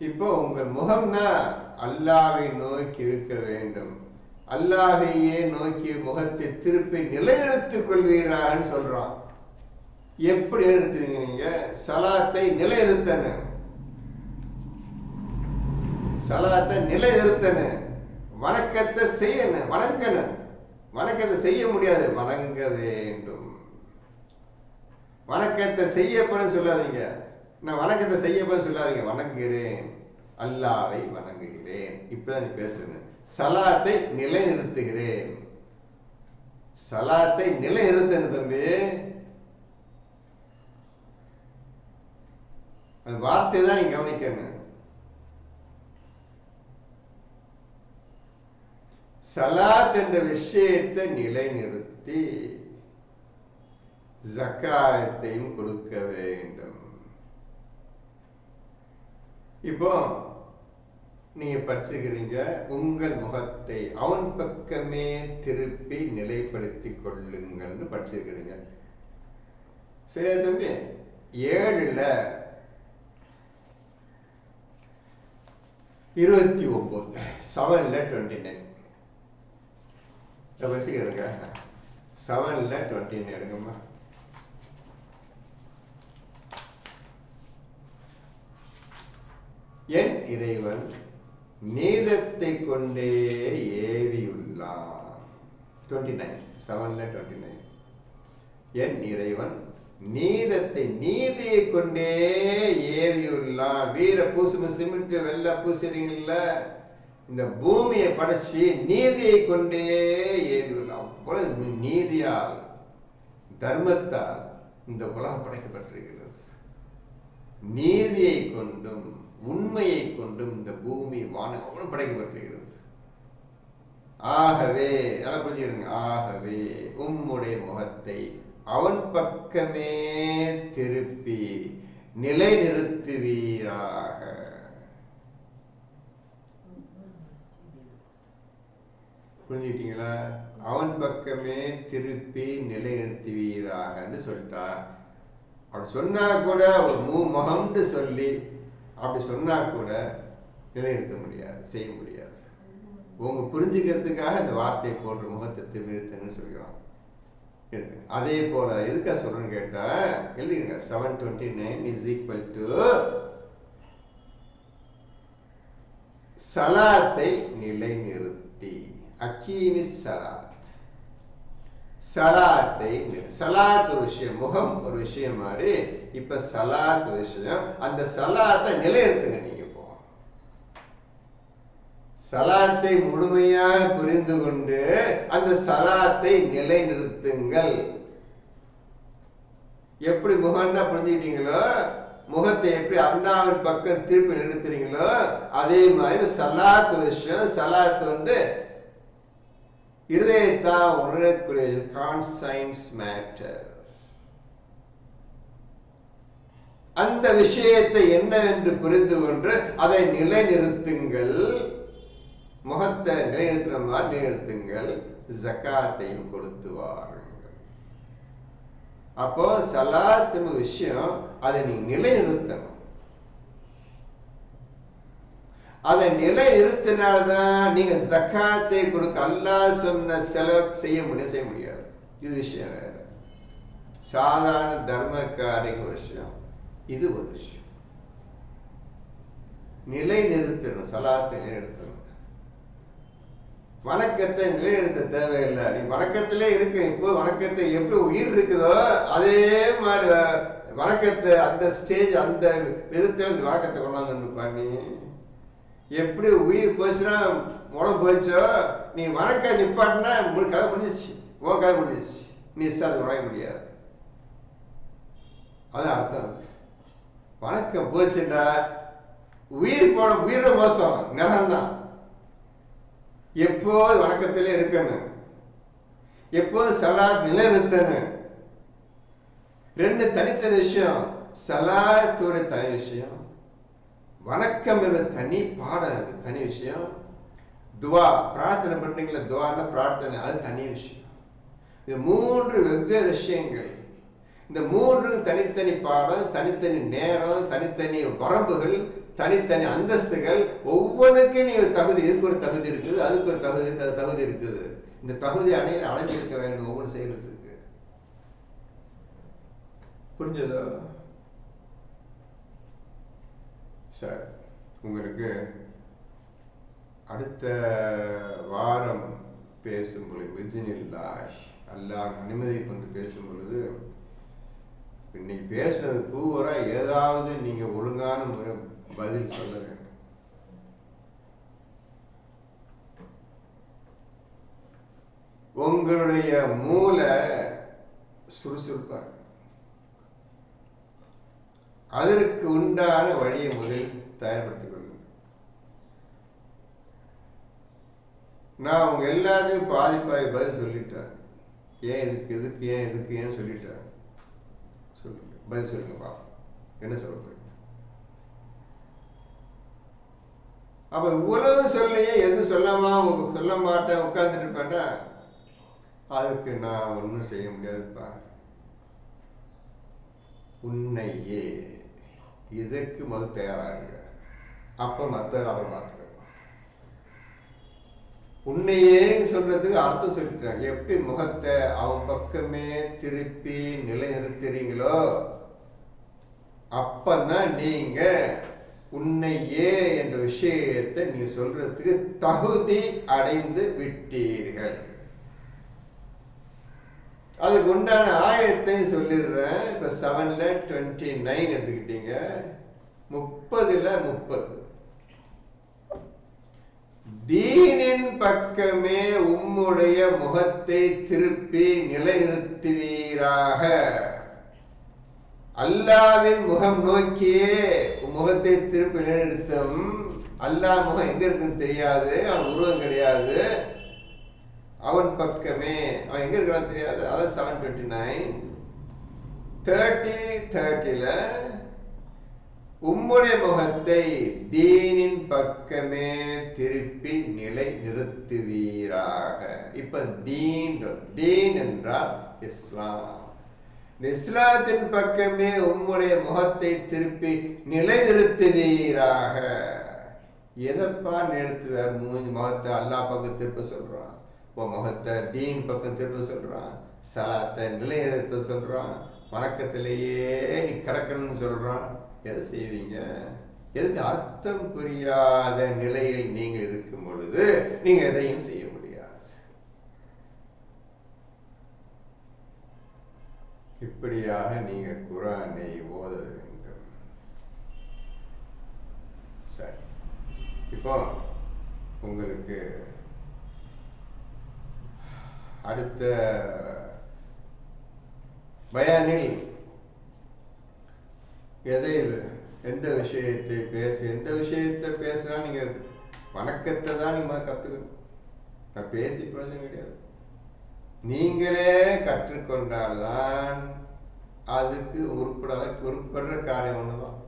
இப்போ உங்கள் முகம்னா அல்லாஹ்வை நோக்கி இருக்க வேண்டும். அல்லாஹ்வையே நோக்கி முகத்தை திருப்பி நிலைநிறுத்திக் கொள்வீரான்னு சொல்றான். எப்படி நிறுத்துவீங்க நீங்க? சலாத்தை நிலைநிறுத்தணும். சலாத்தை நிலைநிறுத்தணும். வணக்கத்தை செய்யணும், வணங்கணும். வணக்கத்தை செய்ய முடியாது, வணங்க வேண்டும். வணக்கத்தை செய்யப்படும் சொல்லாதீங்க. நான் வணக்கத்தை செய்யப்படும் சொல்லாதீங்க. வணங்குகிறேன், அல்லாஹ்வை வணங்குகிறேன். இப்பதான் நீ பேசுறேன். சலாத்தை நிலைநிறுத்துகிறேன். சலாத்தை நிலைநிறுத்தணும் தம்பி. அந்த வார்த்தை தான் நீ கவனிக்கணும். சலாத் என்ற விஷயத்தை நிலைநிறுத்தி ஜக்காத்தையும் கொடுக்க வேண்டும். இப்போ நீங்க படிச்சுக்கிறீங்க, உங்கள் முகத்தை அவன் பக்கமே திருப்பி நிலைப்படுத்திக் கொள்ளுங்கள்னு படிச்சிருக்கிறீங்க. சரியா தம்பி? 7ல் 29, 7ல் 29 படிச்சுக்கிறீங்க. 7ல் 29 எடுங்கம்மா. என் இறைவன் நீதத்தை கொண்டே ஏவியுள்ளான். 29, 7ல் 29. என் இறைவன் நீதியை கொண்டே ஏவியுள்ளான். வீட பூசும் சிமெண்ட் வெள்ள பூசுறீங்கல்ல, இந்த பூமியை படைச்சி நீதியை கொண்டே ஏவியுள்ளான். நீதியால், தர்மத்தால் இந்த உலகம் படைக்கப்பட்டிருக்கிறது. நீதியை கொண்டும் உண்மையை கொண்டும் இந்த பூமி வானம் படைக்கப்பட்டிருக்கிறது. ஆகவே அதை புரிஞ்சுக்கிறீங்க. ஆகவே உம்முடைய முகத்தை அவன் பக்கமே திருப்பி நிலைநிறுத்துவீராக. புரிஞ்சுக்கிட்டீங்களா? அவன் பக்கமே திருப்பி நிலைநிறுத்துவீராகன்னு சொல்லிட்டா. அப்படி சொன்னா கூட ஒரு முகம்னு சொல்லி அப்படி சொன்னா கூட நிலைநிறுத்த முடியாது, செய்ய முடியாது. உங்க புரிஞ்சுக்கிறதுக்காக இந்த வார்த்தையை போன்ற முகத்தை நிறுத்துன்னு சொல்கிறோம். அதே போல எதுக்காக சொல்றேன்னு கேட்டா எழுதிங்க. 729 is equal to சலாத்தை நிலைநிறுத்தி. அக்கீமிஸ் சலாத். சலாத்தை, சலாத் ஒரு விஷயம், முகம் ஒரு விஷயம் மாதிரி. இப்ப சலாத் ஒரு விஷயம். அந்த சலாத்தை நிலைநிறுத்துங்க. நீங்க இப்போ சலாத்தை முழுமையாக புரிந்து கொண்டு அந்த சலாத்தை நிலைநிறுத்துங்கள். எப்படி முகம்னா புரிஞ்சுக்கிட்டீங்களோ, முகத்தை எப்படி அல்லாஹ்வின் பக்கம் திருப்பி நிறுத்துறீங்களோ, அதே மாதிரி சலாத் விஷயம். சலாத் இருதயத்தா உணரக்கூடிய கான்சைன்ஸ் மேட்டர். அந்த விஷயத்தை என்னவென்று புரிந்து கொண்டு அதை நிலைநிறுத்துங்கள். முகத்தை நிலைநிறுத்துற மாதிரி நிலைநிறுத்துங்கள். ஜகாத்தையும் கொடுத்து வாருங்கள். அப்போ சலாத் விஷயம், அதை நீங்க நிலைநிறுத்தணும். அதை நிலைநிறுத்தினால்தான் நீங்க ஜகாத்தை கொடுக்க. அல்லாஹ் சொன்ன செலவு செய்ய முடியாது. இது விஷயம் வேற. சாதாரண தர்மக்காரிங்க விஷயம், இது ஒரு விஷயம். நிலை நிறுத்தணும், சலாத்தை நிலைநிறுத்தணும். வணக்கத்தை நிலைநிறுத்த தேவையில்லை. நீ வணக்கத்திலே இருக்க. இப்போ வணக்கத்தை எப்படி உயிர் இருக்குதோ அதே மாதிரி வணக்கத்தை அந்த ஸ்டேஜ் அந்த விதத்தில் வணக்கத்தை கொண்டாந்து பண்ணி எப்படி உயிர் போச்சுன்னா உடம்பு போச்சோ நீ வணக்க நிப்பாட்டினா உங்களுக்கு கதை முடிஞ்சிச்சு, உன் கதை முடிஞ்சிச்சு, நீ அது உடைய முடியாது. அது அர்த்தம். வணக்கம் போச்சுன்னா உயிர் போன உயிரோட மோசம் நிலம்தான். எப்போது வணக்கத்திலே இருக்கணும், எப்போது சலாத் நிலைநிறுத்தணும். ரெண்டு தனித்தனி விஷயம். சலாத் ஒரு தனி விஷயம், வணக்கம் என்பது தனி பாடம், அது தனி விஷயம். துவா பிரார்த்தனை பண்ணீங்களா, துவான்னா பிரார்த்தனை, அது தனி விஷயம். இது மூன்று வெவ்வேறு விஷயங்கள். இந்த மூன்று தனித்தனி பாடம், தனித்தனி நேரம், தனித்தனி வரம்புகள், தனித்தனி அந்தஸ்துகள். ஒவ்வொன்றுக்கும் நீ ஒரு தகுதி, இதுக்கு ஒரு தகுதி இருக்குது, அதுக்கு ஒரு தகுதி இருக்குது, அது தகுதி இருக்குது. இந்த தகுதி அடைஞ்சிருக்க வேண்டும் ஒவ்வொன்று செய்யறதுக்கு. புரிஞ்சதோ? சரி, உங்களுக்கு அடுத்த வாரம் பேசும்பொழுது பிஜினில்லாஹ் அல்லாஹ் அனுமதி கொண்டு பேசும் பொழுது இன்னைக்கு பேசுனது பூரா ஏதாவது நீங்க ஒழுங்கான முறை பதில் சொல்ல வேண்டும். உங்களுடைய மூளை சுறுசுறுப்பா, அதற்கு உண்டான வழியை முதலில் தயார்படுத்திக் கொள்ளுங்க. நான் உங்க எல்லாத்தையும் பாதிப்பாய் பதில் சொல்லிட்டேன். ஏன் இதுக்கு எதுக்கு ஏன் எதுக்கு ஏன் சொல்லிட்டேன். சொல்லுங்க, பதில் சொல்லுங்க பாப்போம், என்ன சொல்ல போறீங்க? அப்ப இவ்வளவு சொல்லியே எதுவும் சொல்ல மாட்டேன் உட்கார்ந்துட்டு இருப்பேன்டா, அதுக்கு நான் ஒன்றும் செய்ய முடியாதுப்பா. உன்னையே இதற்கு முதல் தயாராகுங்க, அப்ப மற்ற அவரை பார்த்துக்கலாம். உன்னையே சொல்றதுக்கு அர்த்தம் சொல்லிட்டாங்க. எப்படி முகத்தை அவன் பக்கமே திருப்பி நிலைநிறுத்துறீங்களோ அப்பதான் நீங்க உன்னையே என்ற விஷயத்தை நீங்க சொல்றதுக்கு தகுதி அடைந்து விட்டீர்கள். அதுக்கு உண்டான ஆயத்தை சொல்லிடுறேன். இப்ப 7:29 எடுத்துக்கிட்டீங்க, 30:30 தீனின் பக்கமே உம்முடைய முகத்தை திருப்பி நிலைநிறுத்துவீராக. அல்லாவின் முகம் நோக்கியே முகத்தை திருப்பி நிலைநிறுத்தும். அல்லாஹ் முகம் எங்க இருக்குன்னு தெரியாது, அவன் உருவம் கிடையாது, அவன் பக்கமே அவன் எங்க இருக்கான்னு தெரியாது. அதான் 7:29. 30:30ல உம்முடைய முகத்தை தீனின் பக்கமே திருப்பி நிலை நிறுத்துவீராக. இப்ப தீன் என்றால் இஸ்லாம். இந்த இஸ்லாத்தின் பக்கமே உம்முடைய முகத்தை திருப்பி நிலை நிறுத்துவீராக. எதப்பா நிறுத்துவார்? மூஞ்சி முகத்தை அல்லாஹ் பக்கம் திருப்ப சொல்றான், உன் முகத்தை தீன் பக்கம் திருப்ப சொல்றான், சலாத்தை நிலை நிறுத்த சொல்றான், வணக்கத்திலேயே நீ கிடக்கணும்னு சொல்றான். எதை செய்வீங்க? எதுக்கு? அர்த்தம் புரியாத நிலையில் நீங்கள் இருக்கும் பொழுது நீங்க எதையும் செய்ய முடியாது. இப்படியாக நீங்க குர்ஆனை ஓத வேண்டும். சரி, இப்போ உங்களுக்கு அடுத்த பயானில் எந்த விஷயத்தை பேசினா நீங்க வணக்கத்தை தான் நீங்க கத்துக்கணும். நான் பேசி பிரயோஜனம் கிடையாது. நீங்களே கற்றுக்கொண்டால்தான் அதுக்கு உருப்படுற காரியம் ஒண்ணுதான்.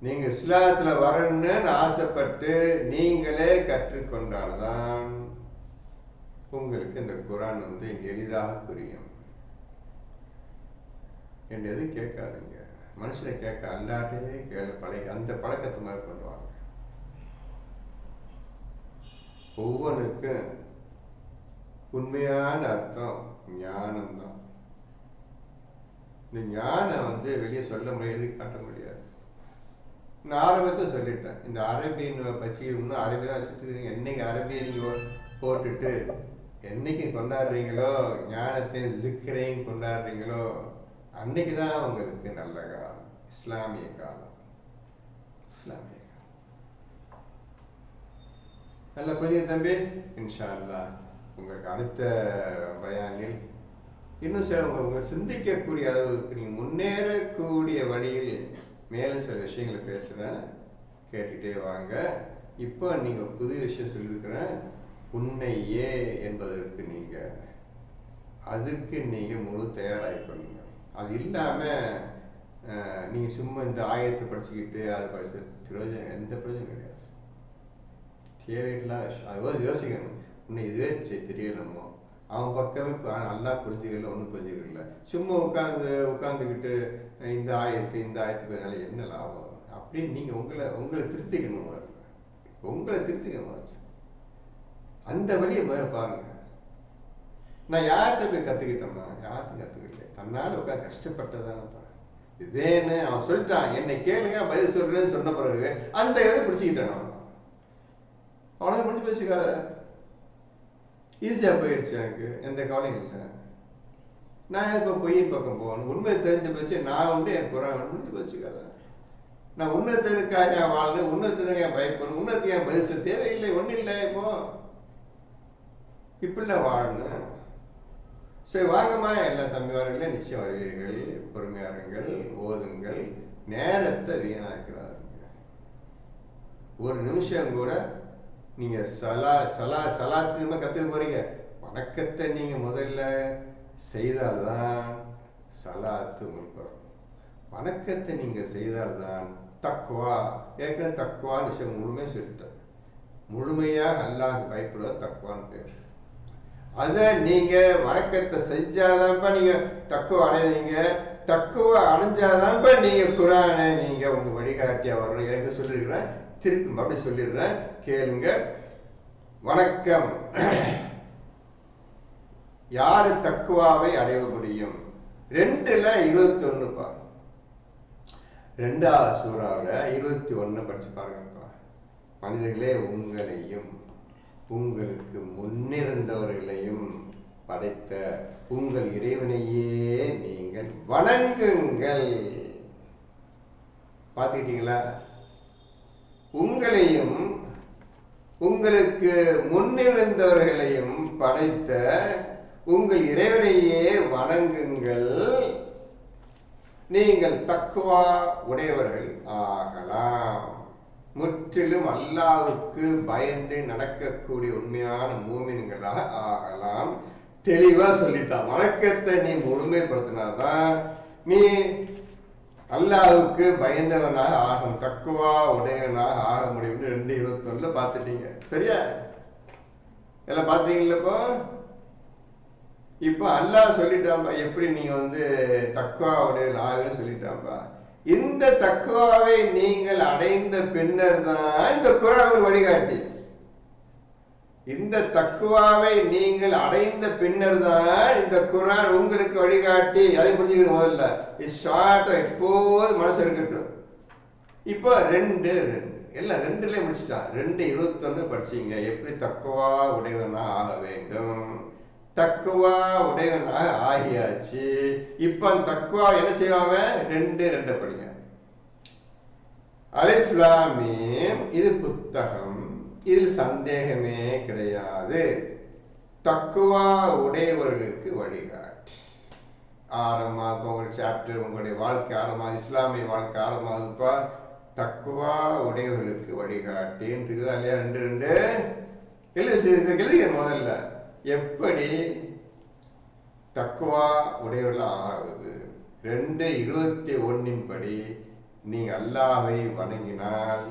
நீங்க இஸ்லாத்துல வரணும்னு ஆசைப்பட்டு நீங்களே கற்றுக்கொண்டால்தான் உங்களுக்கு இந்த குர்ஆன் எளிதாக புரியும். எது கேட்காதுங்க, மனுஷனை கேட்க அல்லாட்டே கேள்வி பழக அந்த பழக்கத்தை மாதிரி பண்ணுவாங்க. ஒவ்வொன்றுக்கும் உண்மையான அர்த்தம் ஞானம்தான். இந்த ஞானம் வெளியே சொல்ல முடியாது, காட்ட முடியாது. நான் ஆரம்பத்தில் சொல்லிட்டேன், இந்த அரபின்னு பற்றி இன்னும் அரபி தான் வச்சுட்டு என்னைக்கு அரபியை நீங்கள் போட்டுட்டு என்னைக்கு கொண்டாடுறீங்களோ, ஞானத்தை ஜிக்கரையும் கொண்டாடுறீங்களோ, அன்னைக்கு தான் உங்களுக்கு நல்ல காலம், இஸ்லாமிய காலம். இஸ்லாமிய காலம் நல்ல புரியுது தம்பி. இன்ஷா அல்லாஹ் உங்களுக்கு அடுத்த பயானில் இன்னும் சில உங்களை சிந்திக்கக்கூடிய அளவுக்கு நீங்கள் முன்னேறக்கூடிய வழியில் மேலும் சில விஷயங்களை பேசுகிறேன், கேட்டுக்கிட்டே வாங்க. இப்போ நீங்கள் புது விஷயம் சொல்லியிருக்கிறேன், உன்னையே என்பதற்கு நீங்கள் அதுக்கு நீங்கள் முழு தயாராகி கொள்ளுங்க. அது இல்லாமல் நீங்கள் சும்மா இந்த ஆயத்தை படிச்சுக்கிட்டு அதை படிச்சு பிரயோஜனம், எந்த பிரயோஜனம் கிடையாது. தேவையில்லாத விஷயம். அதுவும் யோசிக்கணும், இன்னும் இதுவே தெரியணுமோ, அவன் பக்கமே இப்போ நல்லா புரிஞ்சுக்கல, ஒன்றும் புரிஞ்சுக்கல, சும்மா உட்காந்துக்கிட்டு இந்த ஆயத்து பேரால என்ன லாபம் அப்படின்னு நீங்கள் உங்களை திருத்திக்கணும். உங்களை திருத்திக்கணும். அந்த வழியை முதல்ல பாருங்க. நான் யார்கிட்ட போய் கற்றுக்கிட்டோம்னா, யார்கிட்டும் கற்றுக்கல, தன்னால் உட்காந்து கஷ்டப்பட்டதானப்பா. இதேன்னு அவன் சொல்லிட்டான், என்னை கேளுங்க பதில் சொல்றேன்னு சொன்ன பிறகு அந்த இதை பிடிச்சிக்கிட்டேன். அவனை முடிஞ்சு போச்சுக்காத, ஈஸியாக போயிடுச்சு, எனக்கு எந்த கவலையும் இல்லை. நான் இப்போ பொய்யின் பக்கம் போகணும், உண்மை தெரிஞ்ச போச்சு, நான் உண்டு என் குரான் முடிஞ்சு போச்சுக்காத. நான் உன்னதனுக்காக என் வாழணும், உன்னதனுக்கு என் பயப்படணும், உன்னத்துக்கு என் பதில் தேவையில்லை, ஒன்றும் இல்லை. இப்படிலாம் வாழணும். சரி வாங்கம்மா, எல்லா தம்பிவார்களே நிச்சயம் வருவீர்கள், பொறுமையாருங்கள், ஓதுங்கள், நேரத்தை வீணாக்கிறாருங்க. ஒரு நிமிஷம் கூட நீங்கள் சலாத்து கற்றுக்க போறீங்க. வணக்கத்தை நீங்கள் முதல்ல செய்தால்தான் சலாத்து உங்களுக்கு வரும். வணக்கத்தை நீங்கள் செய்தால்தான் தக்குவா. ஏற்கனவே தக்குவான்னு விஷயம் முழுமையாக சொல்லிட்டேன். முழுமையாக அல்லாஹ் பயப்படுவது தக்குவான்னு பேர். அதை நீங்கள் வணக்கத்தை செஞ்சாதான்ப்பா நீங்கள் தக்குவா அடைவீங்க. தக்குவா அடைஞ்சாதான்ப்பா நீங்கள் குரானை நீங்கள் உங்கள் வழிகாட்டியாக வரணும். எனக்கு சொல்லியிருக்கிறேன், திருப்பி மறுபடியும் சொல்லிடுறேன், கேளுங்க. வணக்கம். யாரு தக்குவாவை அடைய முடியும்? 2:21 2வது சூறாவில் 21 படிச்சு பாருங்கப்பா. மனிதர்களே, உங்களையும் உங்களுக்கு முன்னிருந்தவர்களையும் படைத்த உங்கள் இறைவனையே நீங்கள் வணங்குங்கள். பார்த்துக்கிட்டீங்களா? உங்களையும் உங்களுக்கு முன்னிருந்தவர்களையும் படைத்த உங்கள் இறைவனையே வணங்குங்கள், நீங்கள் தக்குவா உடையவர்கள் ஆகலாம். முற்றிலும் அல்லாஹ்வுக்கு பயந்து நடக்கக்கூடிய உண்மையான மூமின்களாக ஆகலாம். தெளிவா சொல்லிட்டான். வணக்கத்தை நீ முழுமைப்படுத்தினாதான் நீ அல்லாஹ்வுக்கு பயந்தவனாக ஆகும், தக்குவா உடையவனாக ஆக முடியும்னு 2:21 பார்த்துட்டீங்க. சரியா? எல்லாம் பார்த்தீங்களப்போ. இப்போ அல்லாஹ் சொல்லிட்டான்பா எப்படி நீங்க தக்குவா உடையவன் ஆகுன்னு சொல்லிட்டான்பா. இந்த தக்குவாவை நீங்கள் அடைந்த பின்னர் தான் இந்த குர்ஆன் ஒரு வழிகாட்டி. இந்த தக்குவாவை நீங்கள் அடைந்த பின்னர் தான் இந்த குர்ஆன் உங்களுக்கு வழிகாட்டி. அதை புரிஞ்சுக்கணும் முதல்ல. ஷார்ட்டா எப்போது மனசு இருக்கட்டும். இப்போ 2 எல்லாம் 2ல முடிச்சுட்டான். 2:21 படிச்சீங்க. எப்படி தக்குவா உடையவனாக ஆக வேண்டும். தக்குவா உடையவனாக ஆகியாச்சு. இப்ப தக்குவா என்ன செய்வாங்க? 2 படிங்க. அலிஃப் லாம் மீம், இது புத்தகம், இதில் சந்தேகமே கிடையாது. தக்குவா உடையவர்களுக்கு வழிகாட்டி. ஆரம்பமாக உங்களுடைய சாப்டர், உங்களுடைய வாழ்க்கை ஆரம்பமாக, இஸ்லாமிய வாழ்க்கை ஆரம்பமாகுதுப்பா. தக்குவா உடையவர்களுக்கு வழிகாட்டின்னு இருக்குதா இல்லையா? 2 எழுதிய முதல்ல எப்படி தக்குவா உடையவர்கள் ஆகுது. 2:21 படி நீங்க அல்லாஹ்வை வணங்கினால்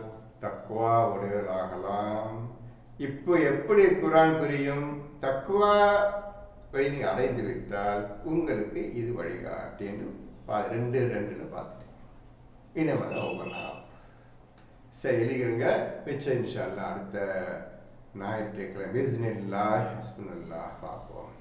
தக்குவா உடையவர்களாகலாம். இப்போ எப்படி குர்ஆன் புரியும்? தக்குவாவை நீ அடைந்து விட்டால் உங்களுக்கு இது வழிகாட்டி என்று 2:2 பார்த்துட்டேன். இனிமேல் ஒவ்வொன்றா எழுதிக்கிறங்க. மிச்சம் இன்ஷா அல்லாஹ் அடுத்த ஞாயிற்றுக்கிழமை பிஸ்மில்லாஹ் ஹஸ்புனல்லாஹ் பார்ப்போம்.